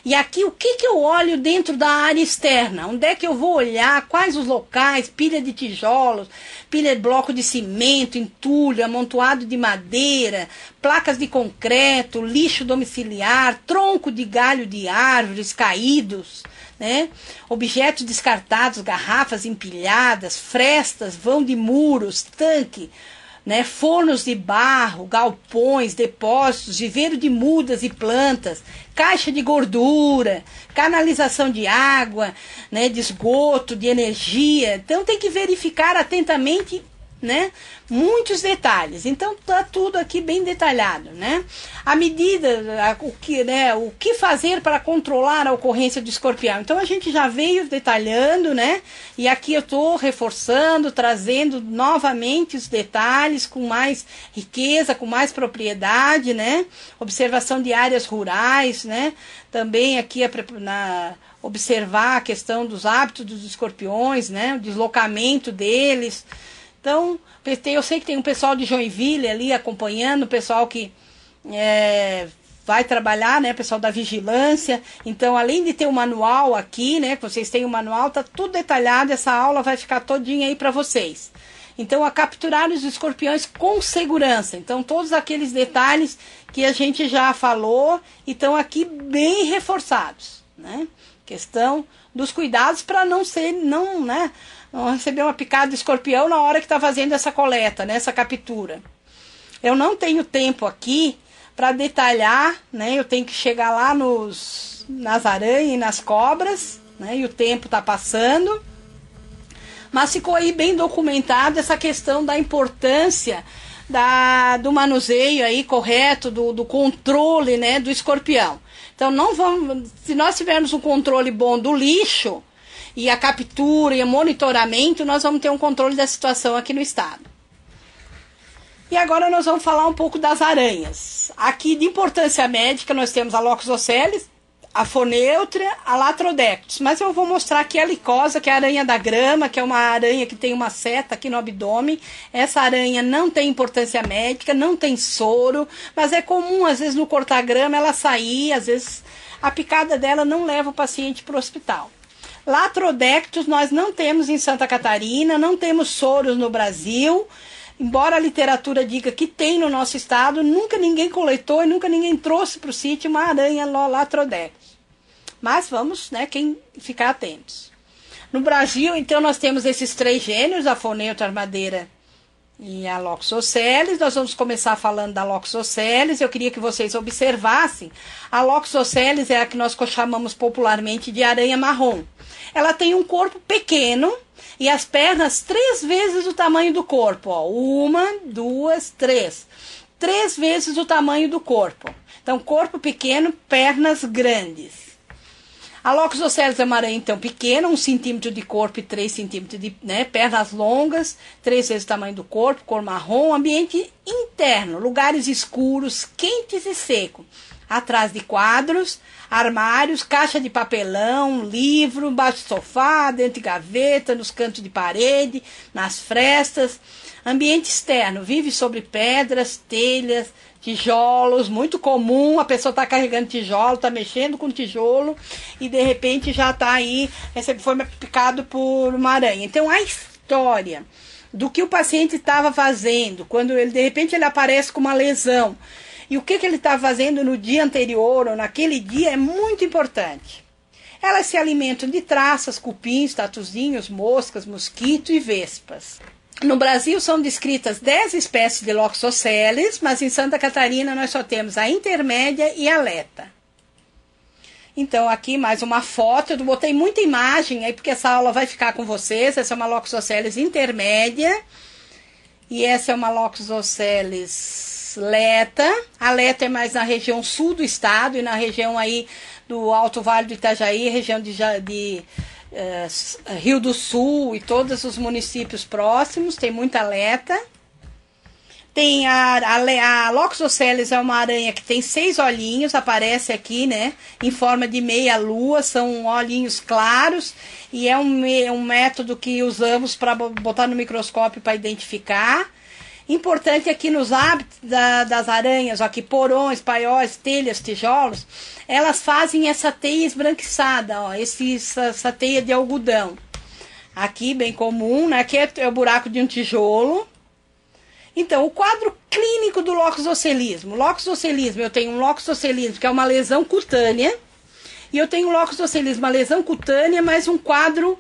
E aqui, o que eu olho dentro da área externa? Onde é que eu vou olhar? Quais os locais? Pilha de tijolos, pilha de bloco de cimento, entulho, amontoado de madeira, placas de concreto, lixo domiciliar, tronco de galho de árvores caídos, né? Objetos descartados, garrafas empilhadas, frestas, vão de muros, tanque, né, fornos de barro, galpões, depósitos, viveiro de mudas e plantas, caixa de gordura, canalização de água, né, de esgoto, de energia. Então tem que verificar atentamente, né, muitos detalhes. Então tá tudo aqui bem detalhado, né? A medida, o que fazer para controlar a ocorrência do escorpião. Então a gente já veio detalhando, né? E aqui eu estou reforçando, trazendo novamente os detalhes com mais riqueza, com mais propriedade, né? Observação de áreas rurais, né? Também aqui observar a questão dos hábitos dos escorpiões, né? O deslocamento deles. Então, eu sei que tem um pessoal de Joinville ali acompanhando, o pessoal que vai trabalhar, né, pessoal da vigilância. Então, além de ter o manual aqui, né, que vocês têm o manual, tá tudo detalhado, essa aula vai ficar todinha aí para vocês. Então, a capturar os escorpiões com segurança. Então, todos aqueles detalhes que a gente já falou estão aqui bem reforçados, né? Questão dos cuidados para não receber uma picada de escorpião na hora que está fazendo essa coleta, né, essa captura. Eu não tenho tempo aqui para detalhar, né, eu tenho que chegar lá nas aranhas e nas cobras, né, e o tempo está passando. Mas ficou aí bem documentado essa questão da importância do manuseio aí correto, do controle, né, do escorpião. Então, se nós tivermos um controle bom do lixo, e a captura e o monitoramento, nós vamos ter um controle da situação aqui no estado. E agora nós vamos falar um pouco das aranhas. Aqui de importância médica nós temos a Loxos ocelis, a Phoneutria, a Latrodectus. Mas eu vou mostrar aqui a Lycosa, que é a aranha da grama, que é uma aranha que tem uma seta aqui no abdômen. Essa aranha não tem importância médica, não tem soro, mas é comum às vezes no cortar grama ela sair, às vezes a picada dela não leva o paciente para o hospital. Latrodectus nós não temos em Santa Catarina, não temos soros no Brasil, embora a literatura diga que tem no nosso estado, nunca ninguém coletou e nunca ninguém trouxe para o sítio uma aranha Latrodectus. Mas vamos, né, ficar atentos. No Brasil, então, nós temos esses 3 gêneros, a Phoneutria, armadeira e a Loxos ocelis. Nós vamos começar falando da Loxos ocelis. Eu queria que vocês observassem. A Loxos ocelis é a que nós chamamos popularmente de aranha marrom. Ela tem um corpo pequeno e as pernas 3 vezes o tamanho do corpo. Ó. 1, 2, 3. 3 vezes o tamanho do corpo. Então, corpo pequeno, pernas grandes. A Loxos ocelis é uma aranha, então, pequena, 1 centímetro de corpo e 3 centímetros de pernas longas, 3 vezes o tamanho do corpo, cor marrom, ambiente interno, lugares escuros, quentes e secos. Atrás de quadros, armários, caixa de papelão, livro, embaixo do sofá, dentro de gaveta, nos cantos de parede, nas frestas. Ambiente externo, vive sobre pedras, telhas, tijolos, muito comum, a pessoa está carregando tijolo, está mexendo com tijolo e de repente já está aí, foi picado por uma aranha. Então a história do que o paciente estava fazendo, quando ele de repente ele aparece com uma lesão, e o que ele estava fazendo no dia anterior ou naquele dia é muito importante. Elas se alimentam de traças, cupins, tatuzinhos, moscas, mosquitos e vespas. No Brasil são descritas 10 espécies de Loxos ocelis, mas em Santa Catarina nós só temos a intermédia e a leta. Então aqui mais uma foto, eu botei muita imagem aí porque essa aula vai ficar com vocês. Essa é uma Loxos ocelis intermédia e essa é uma Loxos ocelis leta. A leta é mais na região sul do estado e na região aí do Alto Vale do Itajaí, região de Rio do Sul e todos os municípios próximos, tem muita leta. Tem a Loxos ocelis, é uma aranha que tem 6 olhinhos, aparece aqui, né, em forma de meia lua, são olhinhos claros e é um método que usamos para botar no microscópio para identificar. Importante aqui nos hábitos das aranhas, ó, aqui porões, paióis, telhas, tijolos, elas fazem essa teia esbranquiçada, ó, essa teia de algodão. Aqui bem comum, né? Aqui é o buraco de um tijolo. Então, o quadro clínico do Loxos ocelismo. Loxos ocelismo, eu tenho um Loxos ocelismo que é uma lesão cutânea, e eu tenho um Loxos ocelismo, uma lesão cutânea, mas um quadro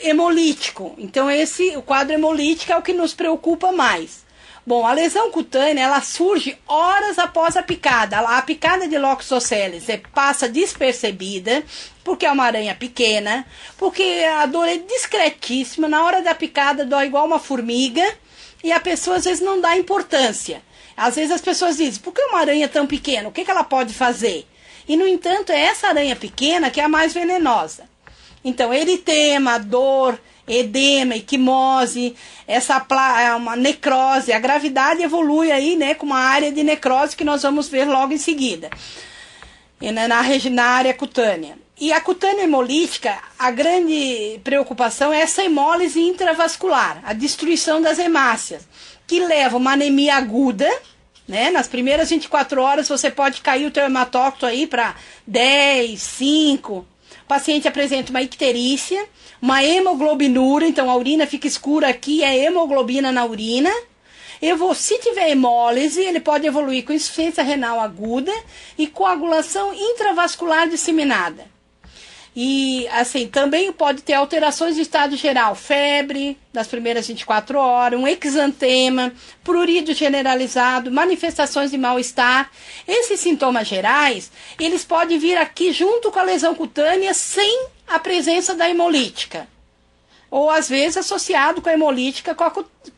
hemolítico. Então o quadro hemolítico é o que nos preocupa mais. Bom, a lesão cutânea ela surge horas após a picada. A picada de Loxos ocelis passa despercebida, porque é uma aranha pequena, porque a dor é discretíssima, na hora da picada dói igual uma formiga, e a pessoa às vezes não dá importância. Às vezes as pessoas dizem, por que uma aranha tão pequena? O que ela pode fazer? E no entanto é essa aranha pequena que é a mais venenosa. Então, eritema, dor, edema, equimose, uma necrose, a gravidade evolui aí, né, com uma área de necrose que nós vamos ver logo em seguida, na área cutânea. E a cutânea hemolítica, a grande preocupação é essa hemólise intravascular, a destruição das hemácias, que leva uma anemia aguda, né, nas primeiras 24 horas você pode cair o teu hematócrito aí para 10, 5. O paciente apresenta uma icterícia, uma hemoglobinúria, então a urina fica escura aqui, é hemoglobina na urina. Se tiver hemólise, ele pode evoluir com insuficiência renal aguda e coagulação intravascular disseminada. E, assim, também pode ter alterações de estado geral, febre das primeiras 24 horas, um exantema, prurido generalizado, manifestações de mal-estar. Esses sintomas gerais, eles podem vir aqui junto com a lesão cutânea sem a presença da hemolítica. Ou às vezes associado com a hemolítica,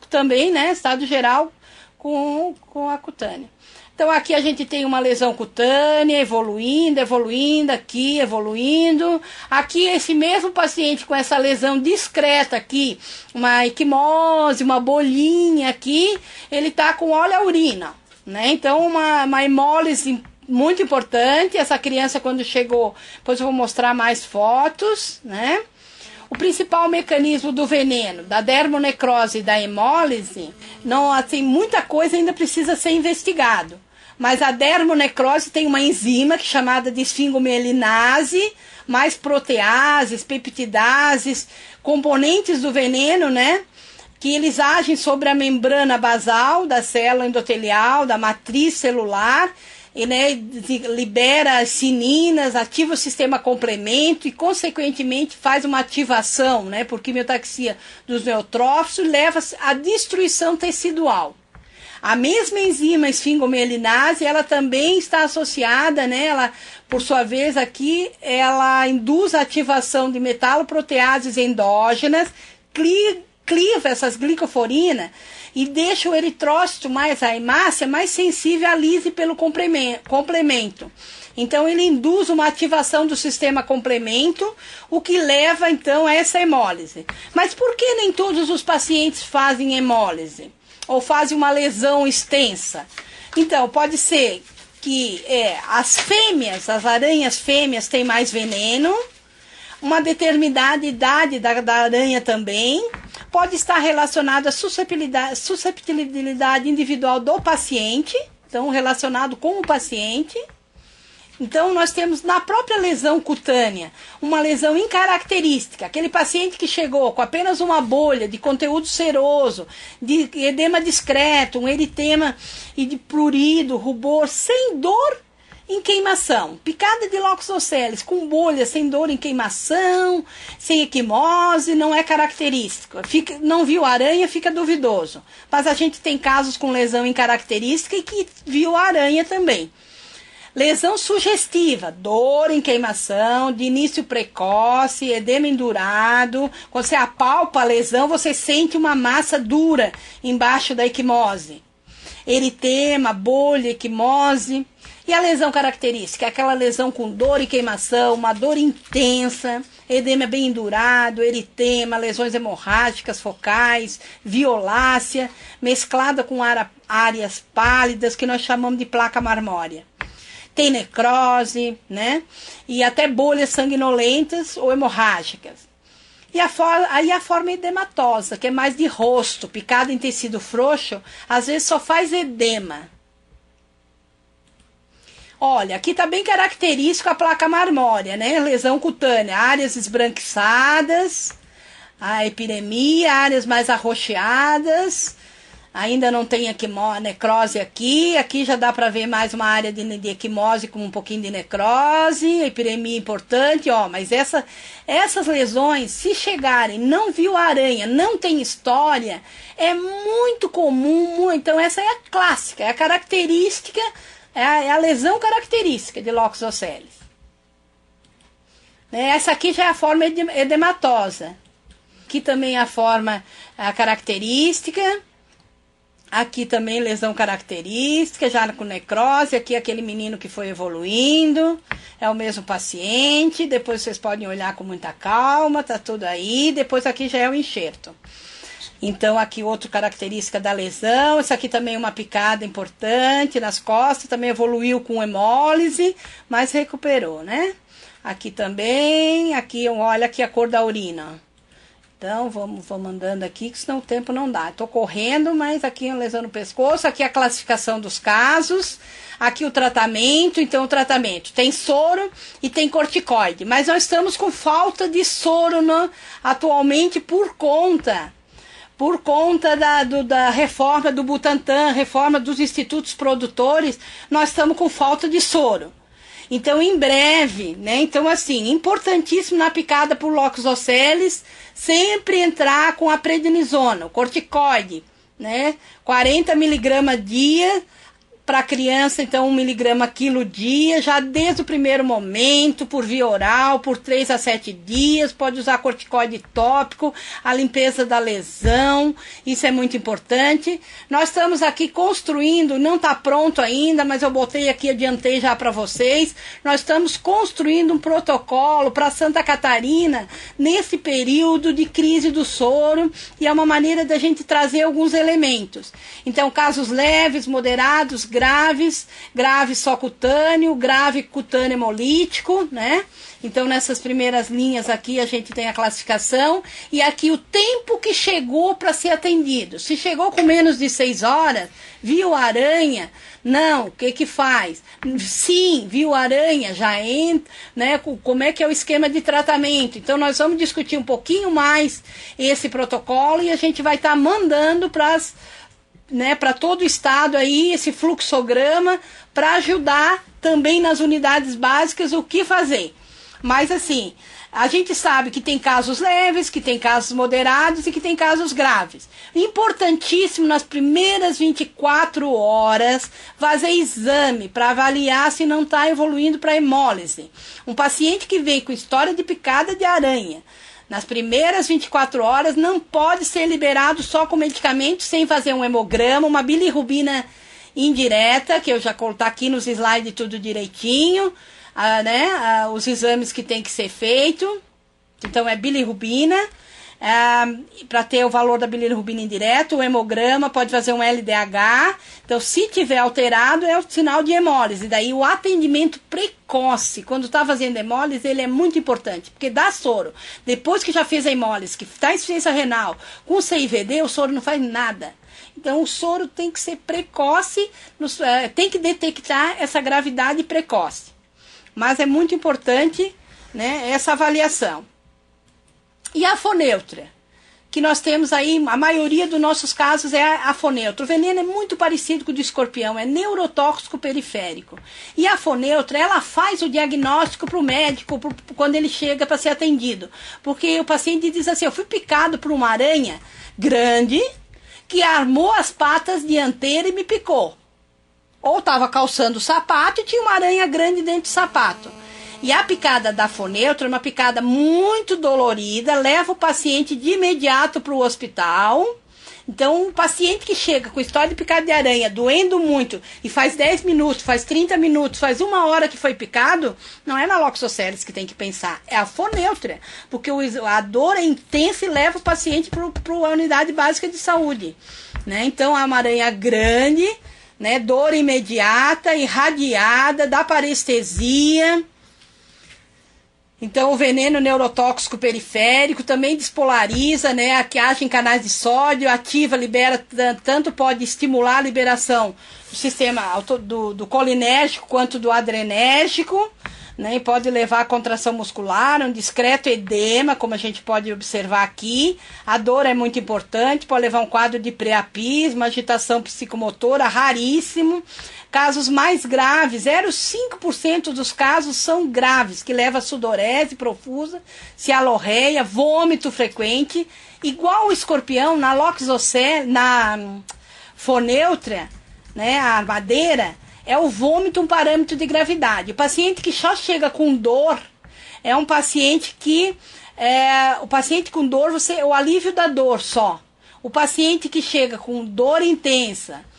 também, né, estado geral com a cutânea. Então aqui a gente tem uma lesão cutânea evoluindo, aqui evoluindo. Aqui esse mesmo paciente com essa lesão discreta aqui, uma equimose, uma bolinha aqui, ele está com óleo à urina, né? Então uma hemólise muito importante. Essa criança quando chegou, depois eu vou mostrar mais fotos, né? O principal mecanismo do veneno, da dermonecrose e da hemólise, não, assim, muita coisa ainda precisa ser investigado. Mas a dermonecrose tem uma enzima que é chamada de esfingomielinase, mais proteases, peptidases, componentes do veneno, né? Que eles agem sobre a membrana basal da célula endotelial, da matriz celular, e, né, libera sininas, ativa o sistema complemento e, consequentemente, faz uma ativação, né, por quimiotaxia dos neutrófilos e leva à destruição tecidual. A mesma enzima esfingomielinase, ela também está associada, né, ela, por sua vez aqui, ela induz a ativação de metaloproteases endógenas, cliva essas glicoforinas e deixa o eritrócito, a hemácia, mais sensível à lise pelo complemento. Então, ele induz uma ativação do sistema complemento, o que leva, então, a essa hemólise. Mas por que nem todos os pacientes fazem hemólise? Ou fazem uma lesão extensa? Então, pode ser que as aranhas fêmeas têm mais veneno, uma determinada idade da aranha também, pode estar relacionada à susceptibilidade individual do paciente, então relacionado com o paciente. Então nós temos na própria lesão cutânea, uma lesão incaracterística, aquele paciente que chegou com apenas uma bolha de conteúdo seroso, de edema discreto, um eritema e de prurido, rubor, sem dor em queimação, picada de Loxos ocellis, com bolha, sem dor em queimação, sem equimose, não é característico. Não viu aranha, fica duvidoso. Mas a gente tem casos com lesão incaracterística e que viu aranha também. Lesão sugestiva, dor em queimação, de início precoce, edema endurado. Quando você apalpa a lesão, você sente uma massa dura embaixo da equimose. Eritema, bolha, equimose. E a lesão característica? Aquela lesão com dor e queimação, uma dor intensa, edema bem endurado, eritema, lesões hemorrágicas focais, violácea, mesclada com áreas pálidas, que nós chamamos de placa marmórea. Tem necrose, né? E até bolhas sanguinolentas ou hemorrágicas. E aí a forma edematosa, que é mais de rosto, picada em tecido frouxo, às vezes só faz edema. Olha, aqui está bem característico a placa marmórea, né? Lesão cutânea, áreas esbranquiçadas, a epidemia, áreas mais arroxeadas. Ainda não tem necrose aqui. Aqui já dá para ver mais uma área de equimose com um pouquinho de necrose. Epidemia importante, ó. Mas essas lesões, se chegarem, não viu aranha, não tem história, é muito comum. Então essa é a clássica, é a característica. É a lesão característica de Loxos ocellis. Essa aqui já é a forma edematosa. Aqui também é a característica. Aqui também lesão característica, já com necrose. Aqui aquele menino que foi evoluindo. É o mesmo paciente. Depois vocês podem olhar com muita calma. Tá tudo aí. Depois aqui já é o enxerto. Então, aqui outra característica da lesão. Essa aqui também é uma picada importante nas costas. Também evoluiu com hemólise, mas recuperou, né? Aqui também. Aqui, olha aqui a cor da urina. Então, vamos andando aqui, que senão o tempo não dá. Estou correndo, mas aqui é uma lesão no pescoço. Aqui a classificação dos casos. Aqui o tratamento. Então, o tratamento tem soro e tem corticoide. Mas nós estamos com falta de soro atualmente por conta da reforma do Butantan, reforma dos institutos produtores, nós estamos com falta de soro. Então, em breve, né? Então, assim, importantíssimo na picada por Loxos ocellis, sempre entrar com a prednisona, o corticoide, né? 40 mg dia, para a criança, então, 1 miligrama quilo dia, já desde o primeiro momento, por via oral, por 3 a 7 dias, pode usar corticoide tópico, a limpeza da lesão, isso é muito importante. Nós estamos aqui construindo, não está pronto ainda, mas eu botei aqui, adiantei já para vocês, nós estamos construindo um protocolo para Santa Catarina, nesse período de crise do soro, e é uma maneira da gente trazer alguns elementos. Então, casos leves, moderados, graves, grave só cutâneo, grave cutâneo hemolítico, né? Então, nessas primeiras linhas aqui, a gente tem a classificação, e aqui o tempo que chegou para ser atendido. Se chegou com menos de 6 horas, viu a aranha, não, o que que faz? Sim, viu a aranha, já entra, né? Como é que é o esquema de tratamento? Então, nós vamos discutir um pouquinho mais esse protocolo, e a gente vai estar mandando para todo o estado aí esse fluxograma para ajudar também nas unidades básicas o que fazer. Mas assim, a gente sabe que tem casos leves, que tem casos moderados e que tem casos graves. Importantíssimo nas primeiras 24 horas fazer exame para avaliar se não está evoluindo para hemólise. Um paciente que vem com história de picada de aranha, nas primeiras 24 horas não pode ser liberado só com medicamento sem fazer um hemograma, uma bilirrubina indireta, que eu já coloquei aqui nos slides tudo direitinho, os exames que tem que ser feito. Então é bilirrubina, para ter o valor da bilirrubina indireta, o hemograma pode fazer um LDH. Então, se tiver alterado, é o sinal de hemólise. Daí o atendimento precoce, quando está fazendo hemólise, ele é muito importante, porque dá soro. Depois que já fez a hemólise, que está em insuficiência renal, com CIVD, o soro não faz nada. Então, o soro tem que ser precoce, tem que detectar essa gravidade precoce. Mas é muito importante, né, essa avaliação. E a afoneutra, que nós temos aí, a maioria dos nossos casos é a afoneutra. O veneno é muito parecido com o do escorpião, é neurotóxico periférico. E a afoneutra, ela faz o diagnóstico para o médico quando ele chega para ser atendido. Porque o paciente diz assim, eu fui picado por uma aranha grande que armou as patas dianteiras e me picou. Ou estava calçando o sapato e tinha uma aranha grande dentro do sapato. E a picada da afoneutra é uma picada muito dolorida, leva o paciente de imediato para o hospital. Então, um paciente que chega com história de picada de aranha, doendo muito, e faz 10 minutos, faz 30 minutos, faz 1 hora que foi picado, não é na Loxoceles que tem que pensar, é a afoneutra. Porque a dor é intensa e leva o paciente para a unidade básica de saúde. Né? Então, é uma aranha grande, né? Dor imediata, irradiada, dá parestesia. Então, o veneno neurotóxico periférico também despolariza, né? Que age em canais de sódio, ativa, libera, tanto pode estimular a liberação do sistema do colinérgico quanto do adrenérgico, né? E pode levar a contração muscular, um discreto edema, como a gente pode observar aqui. A dor é muito importante, pode levar a um quadro de priapismo, agitação psicomotora, raríssimo. Casos mais graves, 0,5% dos casos são graves, que leva a sudorese profusa, cialorreia, vômito frequente. Igual o escorpião, na foneutra, né, a armadeira, é o vômito um parâmetro de gravidade. O paciente que só chega com dor é um paciente que... o paciente com dor, o alívio da dor só. O paciente que chega com dor intensa,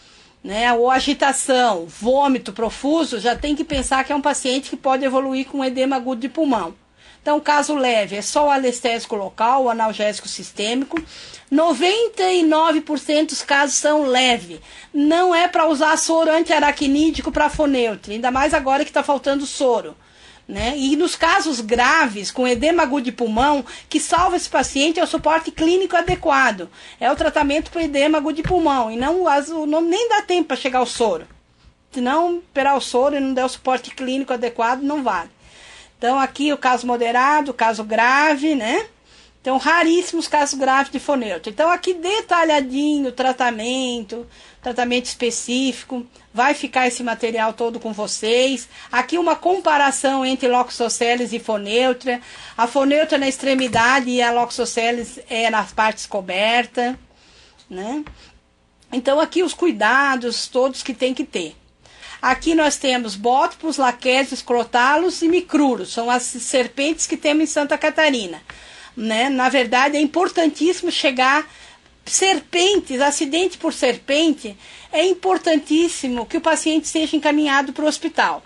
né, ou agitação, vômito profuso, já tem que pensar que é um paciente que pode evoluir com edema agudo de pulmão. Então, caso leve, é só o anestésico local, o analgésico sistêmico. 99% dos casos são leves. Não é para usar soro antiaracnídico para afoneutra, ainda mais agora que está faltando soro. Né? E nos casos graves, com edema agudo de pulmão, que salva esse paciente é o suporte clínico adequado. É o tratamento para edema agudo de pulmão. E nem dá tempo para chegar ao soro. Se não esperar o soro e não der o suporte clínico adequado, não vale. Então, aqui o caso moderado, o caso grave, né? Então, raríssimos casos graves de foneutra. Então, aqui detalhadinho o tratamento específico. Vai ficar esse material todo com vocês. Aqui uma comparação entre Loxoceles e foneutra. A foneutra na extremidade e a Loxoceles é nas partes cobertas, né? Então, aqui os cuidados todos que tem que ter. Aqui nós temos bótopos, laquésios, crotalos e micruros. São as serpentes que temos em Santa Catarina. Né? Na verdade, é importantíssimo chegar... Serpentes, acidente por serpente, é importantíssimo que o paciente seja encaminhado para o hospital.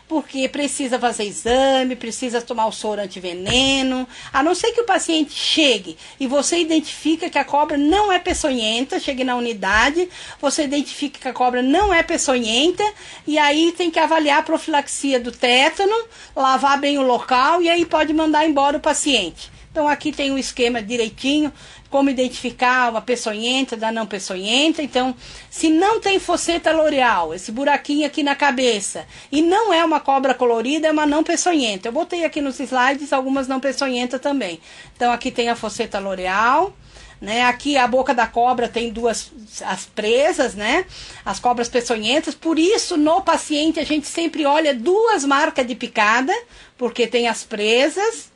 Porque precisa fazer exame, precisa tomar o soro antiveneno. A não ser que o paciente chegue e você identifica que a cobra não é peçonhenta, chegue na unidade, você identifica que a cobra não é peçonhenta, e aí tem que avaliar a profilaxia do tétano, lavar bem o local, e aí pode mandar embora o paciente. Então aqui tem um esquema direitinho, como identificar uma peçonhenta da não peçonhenta. Então, se não tem fosseta loreal, esse buraquinho aqui na cabeça, e não é uma cobra colorida, é uma não peçonhenta. Eu botei aqui nos slides algumas não peçonhentas também. Então, aqui tem a fosseta loreal, né? Aqui a boca da cobra tem as presas, né? As cobras peçonhentas. Por isso, no paciente, a gente sempre olha 2 marcas de picada, porque tem as presas,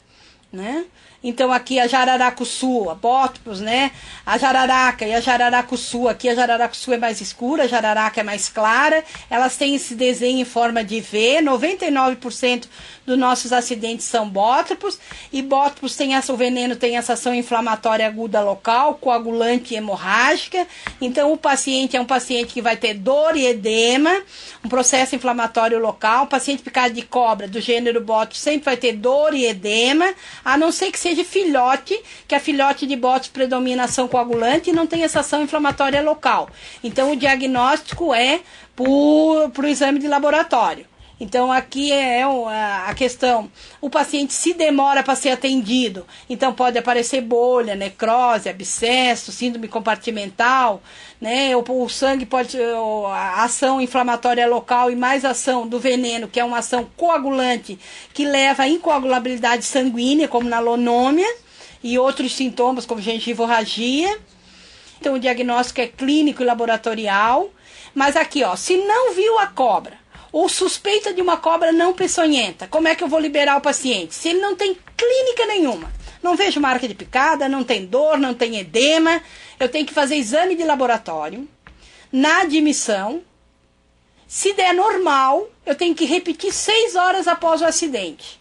né? Então aqui a jararacuçu, a bótopos, né? A jararaca e a jararacuçu. Aqui a jararacuçu é mais escura, a jararaca é mais clara. Elas têm esse desenho em forma de V. 99% dos nossos acidentes são bótopos. E bótopos o veneno tem essa ação inflamatória aguda local, coagulante e hemorrágica. Então o paciente é um paciente que vai ter dor e edema, um processo inflamatório local. O paciente picado de cobra do gênero bótopos sempre vai ter dor e edema, a não ser que seja filhote, que a filhote de bótopos predomina a ação coagulante e não tem essa ação inflamatória local. Então o diagnóstico é por exame de laboratório. Então aqui é a questão, o paciente se demora para ser atendido, então pode aparecer bolha, necrose, abscesso, síndrome compartimental, né? O sangue pode, a ação inflamatória local e mais ação do veneno, que é uma ação coagulante, que leva à incoagulabilidade sanguínea, como na lonômia, e outros sintomas, como gengivorragia. Então o diagnóstico é clínico e laboratorial, mas aqui, ó, se não viu a cobra, ou suspeita de uma cobra não peçonhenta, como é que eu vou liberar o paciente? Se ele não tem clínica nenhuma, não vejo marca de picada, não tem dor, não tem edema, eu tenho que fazer exame de laboratório. Na admissão, se der normal, eu tenho que repetir 6 horas após o acidente.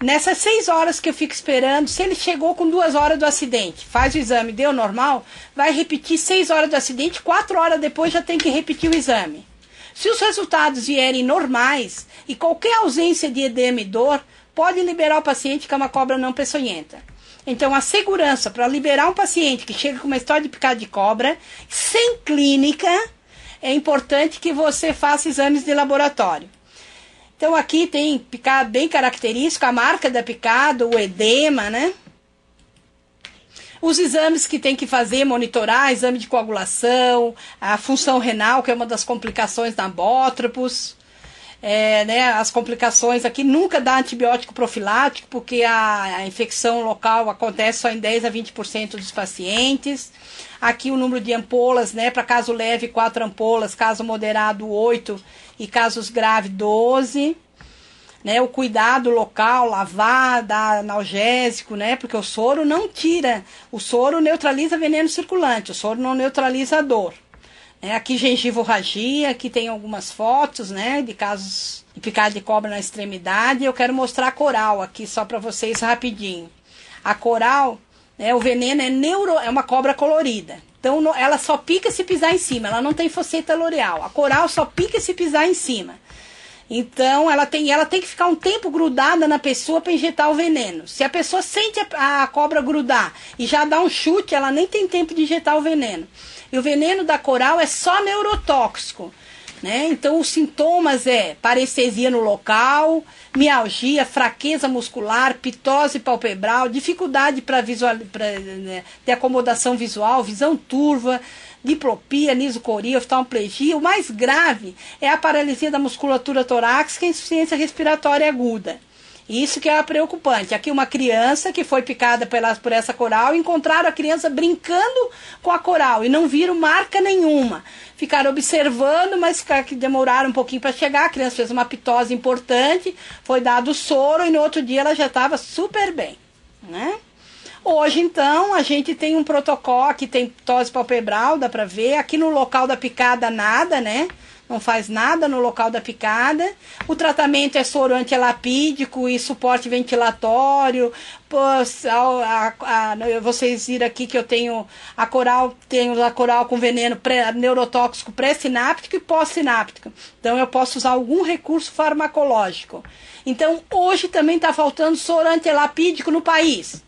Nessas 6 horas que eu fico esperando, se ele chegou com 2 horas do acidente, faz o exame, deu normal, vai repetir 6 horas do acidente, 4 horas depois já tem que repetir o exame. Se os resultados vierem normais e qualquer ausência de edema e dor, pode liberar o paciente que é uma cobra não peçonhenta. Então, a segurança para liberar um paciente que chega com uma história de picada de cobra, sem clínica, é importante que você faça exames de laboratório. Então, aqui tem picada bem característico, a marca da picada, o edema, né? Os exames que tem que fazer, monitorar, exame de coagulação, a função renal, que é uma das complicações da bótopos, né, as complicações aqui, nunca dá antibiótico profilático, porque a infecção local acontece só em 10 a 20% dos pacientes. Aqui o número de ampolas, né, para caso leve 4 ampolas, caso moderado 8 e casos graves 12. Né, o cuidado local, lavar, dar analgésico, né, porque o soro não tira, o soro neutraliza veneno circulante, o soro não neutraliza a dor. Aqui gengivorragia, aqui tem algumas fotos, né, de casos de picada de cobra na extremidade. Eu quero mostrar a coral aqui só para vocês rapidinho. A coral, né, o veneno é uma cobra colorida. Então ela só pica se pisar em cima, ela não tem fosseta loreal. A coral só pica se pisar em cima. Então, ela tem que ficar um tempo grudada na pessoa para injetar o veneno. Se a pessoa sente a cobra grudar e já dá um chute, ela nem tem tempo de injetar o veneno. E o veneno da coral é só neurotóxico, né? Então, os sintomas é parestesia no local, mialgia, fraqueza muscular, pitose palpebral, dificuldade de acomodação visual, visão turva, diplopia, nisocoria, oftalmoplegia. O mais grave é a paralisia da musculatura torácica e insuficiência respiratória aguda. Isso que é preocupante. Aqui uma criança que foi picada por essa coral, encontraram a criança brincando com a coral e não viram marca nenhuma. Ficaram observando, mas que demoraram um pouquinho para chegar. A criança fez uma pitose importante, foi dado soro e no outro dia ela já estava super bem, né? Hoje, então, a gente tem um protocolo, aqui tem pitose palpebral, dá pra ver. Aqui no local da picada, nada, né? não faz nada no local da picada. O tratamento é soro antilapídico e suporte ventilatório. Vocês viram aqui que eu tenho a coral com veneno neurotóxico pré-sináptico e pós-sináptico. Então eu posso usar algum recurso farmacológico. Então hoje também está faltando soro antilapídico no país.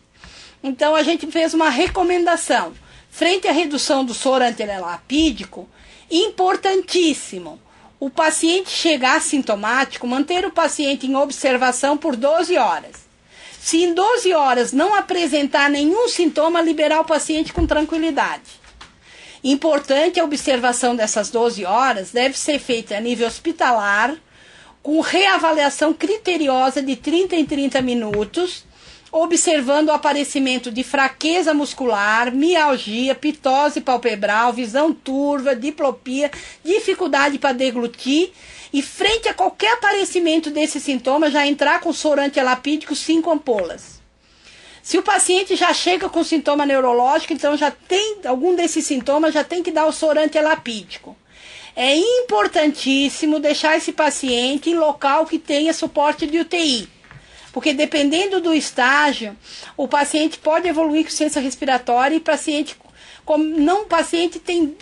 Então a gente fez uma recomendação. Frente à redução do soro antilapídico, importantíssimo, o paciente chegar assintomático, manter o paciente em observação por 12 horas. Se em 12 horas não apresentar nenhum sintoma, liberar o paciente com tranquilidade. Importante a observação dessas 12 horas deve ser feita a nível hospitalar, com reavaliação criteriosa de 30 em 30 minutos, observando o aparecimento de fraqueza muscular, mialgia, pitose palpebral, visão turva, diplopia, dificuldade para deglutir, e frente a qualquer aparecimento desse sintoma, já entrar com soro antilapídico 5 ampolas. Se o paciente já chega com sintoma neurológico, então já tem algum desses sintomas, já tem que dar o soro antilapídico. É importantíssimo deixar esse paciente em local que tenha suporte de UTI. Porque dependendo do estágio, o paciente pode evoluir com insuficiência respiratória e o paciente tem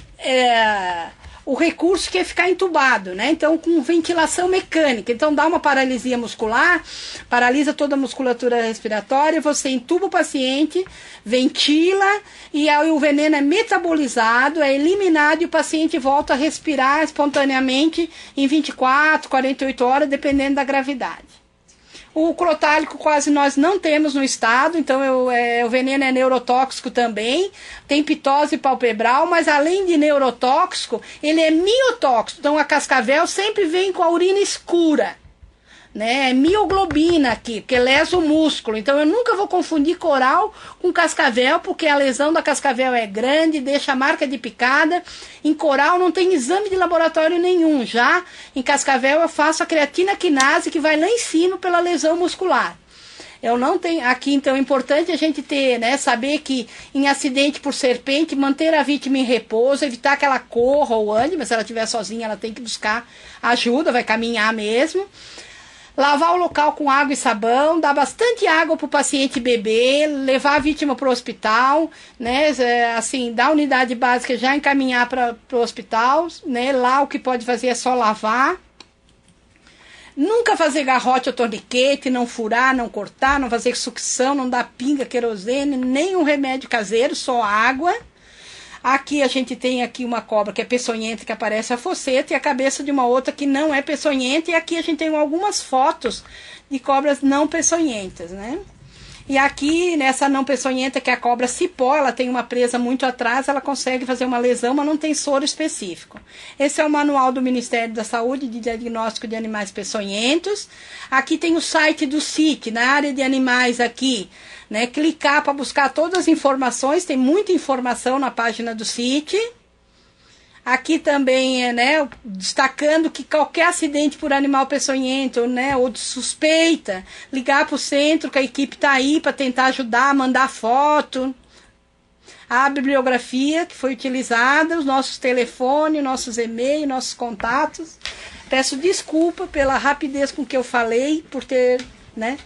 o recurso que é ficar entubado, né? Então, com ventilação mecânica. Então, dá uma paralisia muscular, paralisa toda a musculatura respiratória, você entuba o paciente, ventila e aí o veneno é metabolizado, é eliminado e o paciente volta a respirar espontaneamente em 24, 48 horas, dependendo da gravidade. O clotálico quase nós não temos no estado, então o veneno é neurotóxico também, tem pitose palpebral, mas além de neurotóxico, ele é miotóxico, então a cascavel sempre vem com a urina escura, né? É mioglobina aqui, porque lesa o músculo, então eu nunca vou confundir coral com cascavel, porque a lesão da cascavel é grande, deixa a marca de picada. Em coral não tem exame de laboratório nenhum, já em cascavel eu faço a creatina quinase que vai lá em cima pela lesão muscular. Eu não tenho aqui, então é importante a gente ter, né, saber que em acidente por serpente, manter a vítima em repouso, evitar que ela corra ou ande, mas se ela estiver sozinha ela tem que buscar ajuda, vai caminhar mesmo. Lavar o local com água e sabão, dar bastante água para o paciente beber, levar a vítima para o hospital, né? Assim, da unidade básica já encaminhar para o hospital, né? Lá o que pode fazer é só lavar. Nunca fazer garrote ou torniquete, não furar, não cortar, não fazer sucção, não dar pinga, querosene, nenhum remédio caseiro, só água. Aqui a gente tem aqui uma cobra que é peçonhenta, que aparece a foceta, e a cabeça de uma outra que não é peçonhenta, e aqui a gente tem algumas fotos de cobras não peçonhentas, né? E aqui, nessa não peçonhenta, que é a cobra cipó, ela tem uma presa muito atrás, ela consegue fazer uma lesão, mas não tem soro específico. Esse é o manual do Ministério da Saúde de diagnóstico de animais peçonhentos. Aqui tem o site do CIT, na área de animais aqui, né? Clicar para buscar todas as informações, tem muita informação na página do CIT. Aqui também, né, destacando que qualquer acidente por animal peçonhento, né, ou de suspeita, ligar para o centro, que a equipe está aí para tentar ajudar, mandar foto. A bibliografia que foi utilizada, os nossos telefones, nossos e-mails, nossos contatos. Peço desculpa pela rapidez com que eu falei, por ter, né?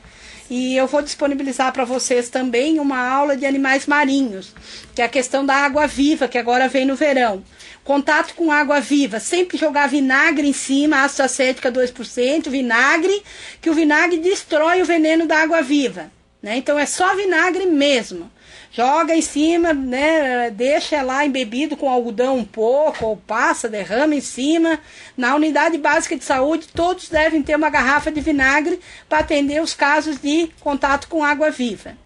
E eu vou disponibilizar para vocês também uma aula de animais marinhos, que é a questão da água viva, que agora vem no verão. Contato com água viva, sempre jogar vinagre em cima, ácido acética 2%, vinagre, que o vinagre destrói o veneno da água viva, né? Então é só vinagre mesmo. Joga em cima, né, deixa lá embebido com algodão um pouco, ou passa, derrama em cima. Na unidade básica de saúde, todos devem ter uma garrafa de vinagre para atender os casos de contato com água viva.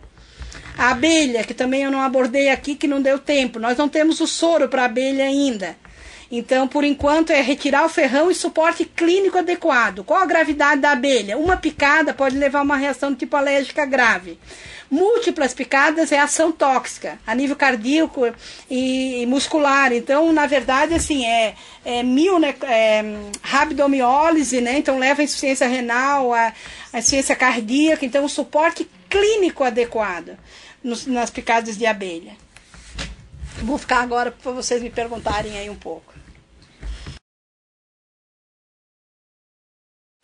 A abelha, que também eu não abordei aqui, que não deu tempo. Nós não temos o soro para a abelha ainda. Então, por enquanto, é retirar o ferrão e suporte clínico adequado. Qual a gravidade da abelha? Uma picada pode levar a uma reação de tipo alérgica grave. Múltiplas picadas é ação tóxica, a nível cardíaco e muscular. Então, na verdade, assim, rabdomiólise, né? Então, leva a insuficiência renal, a insuficiência cardíaca. Então, o suporte clínico adequado nas picadas de abelha. Vou ficar agora para vocês me perguntarem aí um pouco.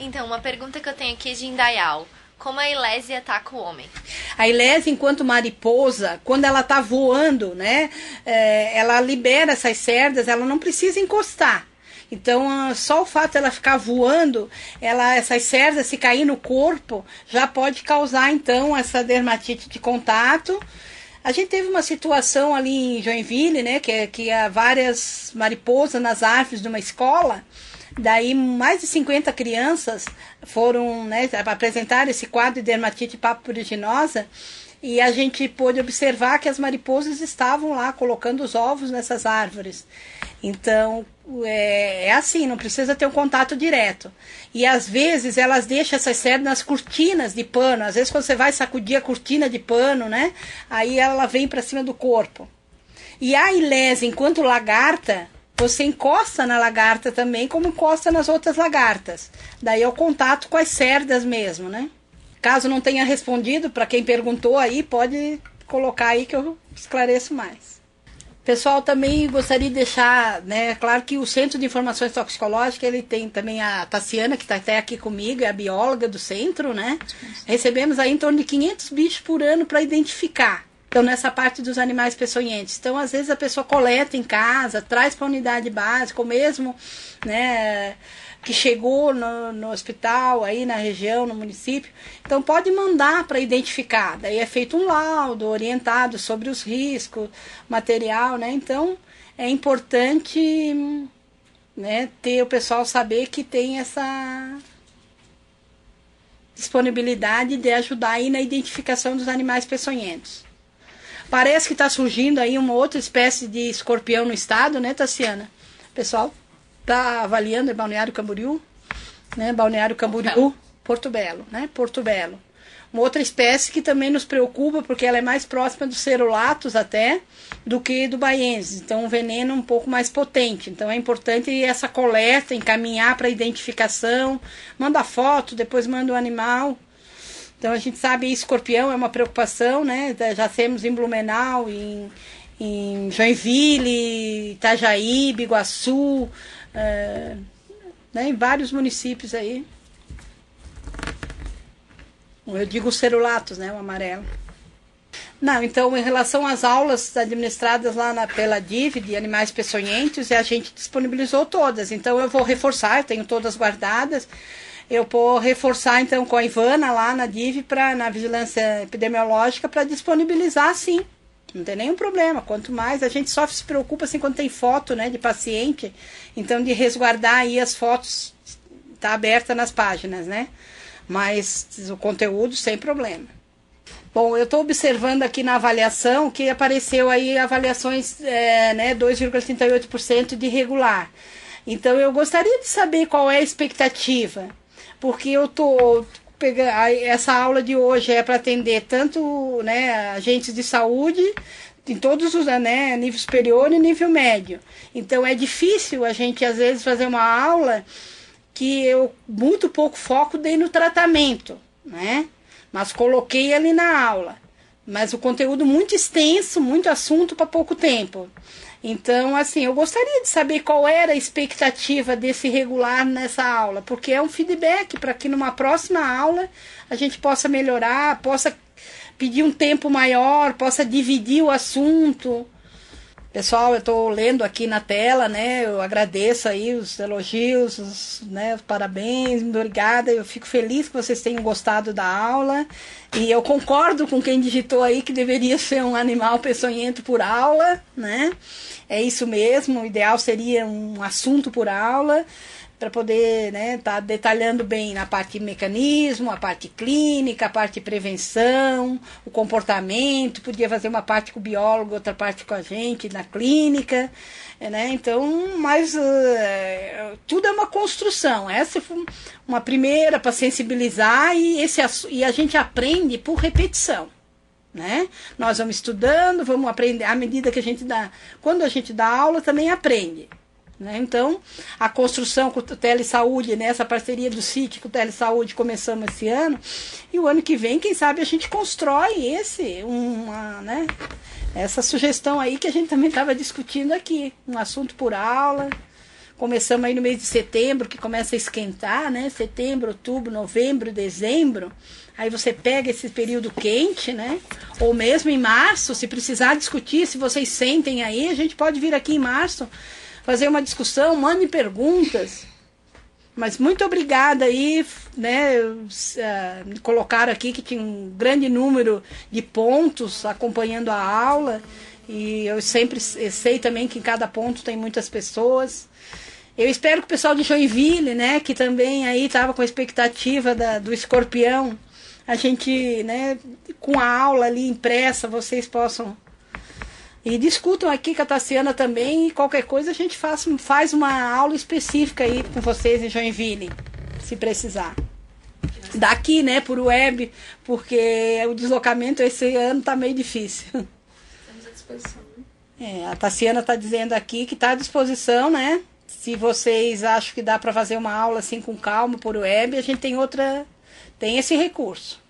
Então, uma pergunta que eu tenho aqui é de Indaial. Como a Ilésia ataca o homem? A Ilésia, enquanto mariposa, quando ela está voando, né, ela libera essas cerdas, ela não precisa encostar. Então, só o fato dela ficar voando, essas cerdas, se cair no corpo, já pode causar, então, essa dermatite de contato. A gente teve uma situação ali em Joinville, né, que há várias mariposas nas árvores de uma escola. Daí, mais de 50 crianças foram, né, apresentar esse quadro de dermatite papuriginosa e a gente pôde observar que as mariposas estavam lá colocando os ovos nessas árvores. Então, é assim, não precisa ter um contato direto. E às vezes elas deixam essas cerdas nas cortinas de pano. Às vezes quando você vai sacudir a cortina de pano, né, aí ela vem para cima do corpo. E a Ilésia, enquanto lagarta, você encosta na lagarta também, como encosta nas outras lagartas. Daí é o contato com as cerdas mesmo, né? Caso não tenha respondido, para quem perguntou aí, pode colocar aí que eu esclareço mais. Pessoal, também gostaria de deixar, né, claro que o Centro de Informações Toxicológicas, ele tem também a Tassiana, que está até aqui comigo, é a bióloga do centro, né? Recebemos aí em torno de 500 bichos por ano para identificar. Então, nessa parte dos animais peçonhentos. Então, às vezes a pessoa coleta em casa, traz para a unidade básica, ou mesmo, né, que chegou no hospital, aí na região, no município. Então, pode mandar para identificar. Daí é feito um laudo orientado sobre os riscos, material, né? Então, é importante, né, ter o pessoal saber que tem essa disponibilidade de ajudar aí na identificação dos animais peçonhentos. Parece que está surgindo aí uma outra espécie de escorpião no estado, né, Tassiana? O pessoal está avaliando em Balneário Camboriú, né? Balneário Camboriú, Porto Belo, né? Porto Belo. Uma outra espécie que também nos preocupa, porque ela é mais próxima do cerulatus até, do que do baiensis. Então, um veneno um pouco mais potente. Então, é importante essa coleta, encaminhar para identificação, manda foto, depois manda o animal. Então, a gente sabe que escorpião é uma preocupação, né? Já temos em Blumenau, em Joinville, Itajaí, Biguaçu, né? Em vários municípios aí. Eu digo o cerulatus, né? O amarelo. Não, então, em relação às aulas administradas lá pela DIV, de animais peçonhentos, a gente disponibilizou todas. Então, eu vou reforçar, eu tenho todas guardadas. Eu vou reforçar, então, com a Ivana lá na DIV, na vigilância epidemiológica, para disponibilizar, sim. Não tem nenhum problema. Quanto mais, a gente só se preocupa, assim, quando tem foto, né, de paciente. Então, de resguardar aí as fotos, tá aberta nas páginas, né? Mas o conteúdo, sem problema. Bom, eu estou observando aqui na avaliação que apareceu aí avaliações, né, 2,38% de irregular. Então, eu gostaria de saber qual é a expectativa. Porque eu estou pegando. Essa aula de hoje é para atender tanto, né, agentes de saúde, em todos os, né, nível superior e nível médio. Então é difícil a gente, às vezes, fazer uma aula que eu muito pouco foco dei no tratamento, né? Mas coloquei ali na aula. Mas o conteúdo muito extenso, muito assunto para pouco tempo. Então, assim, eu gostaria de saber qual era a expectativa desse regular nessa aula, porque é um feedback para que numa próxima aula a gente possa melhorar, possa pedir um tempo maior, possa dividir o assunto. Pessoal, eu estou lendo aqui na tela, né? Eu agradeço aí os elogios, né, os parabéns, muito obrigada. Eu fico feliz que vocês tenham gostado da aula. E eu concordo com quem digitou aí que deveria ser um animal peçonhento por aula, né? É isso mesmo, o ideal seria um assunto por aula, para poder, né, tá detalhando bem na parte de mecanismo, a parte clínica, a parte de prevenção, o comportamento, podia fazer uma parte com o biólogo, outra parte com a gente na clínica, né? Então, mas tudo é uma construção. Essa foi uma primeira para sensibilizar e a gente aprende por repetição. Né? Nós vamos estudando, vamos aprender à medida que a gente dá. Quando a gente dá aula, também aprende. Né? Então, a construção com o Telesaúde, né? Essa parceria do CIT com o Telesaúde começamos esse ano, e o ano que vem, quem sabe, a gente constrói né? Essa sugestão aí que a gente também estava discutindo aqui, um assunto por aula, começamos aí no mês de setembro, que começa a esquentar, né? Setembro, outubro, novembro, dezembro. Aí você pega esse período quente, né? Ou mesmo em março, se precisar discutir, se vocês sentem aí, a gente pode vir aqui em março, fazer uma discussão, mandem perguntas. Mas muito obrigada aí, né? Colocaram aqui que tinha um grande número de pontos acompanhando a aula. E eu sempre sei também que em cada ponto tem muitas pessoas. Eu espero que o pessoal de Joinville, né, que também aí estava com a expectativa do escorpião, a gente, né, com a aula ali impressa, vocês possam... E discutam aqui com a Tassiana também, e qualquer coisa a gente faz uma aula específica aí com vocês em Joinville, se precisar. Daqui, né, por web, porque o deslocamento esse ano está meio difícil. Estamos à disposição. A Tassiana está dizendo aqui que está à disposição, né? Se vocês acham que dá para fazer uma aula assim com calma por web, a gente tem esse recurso.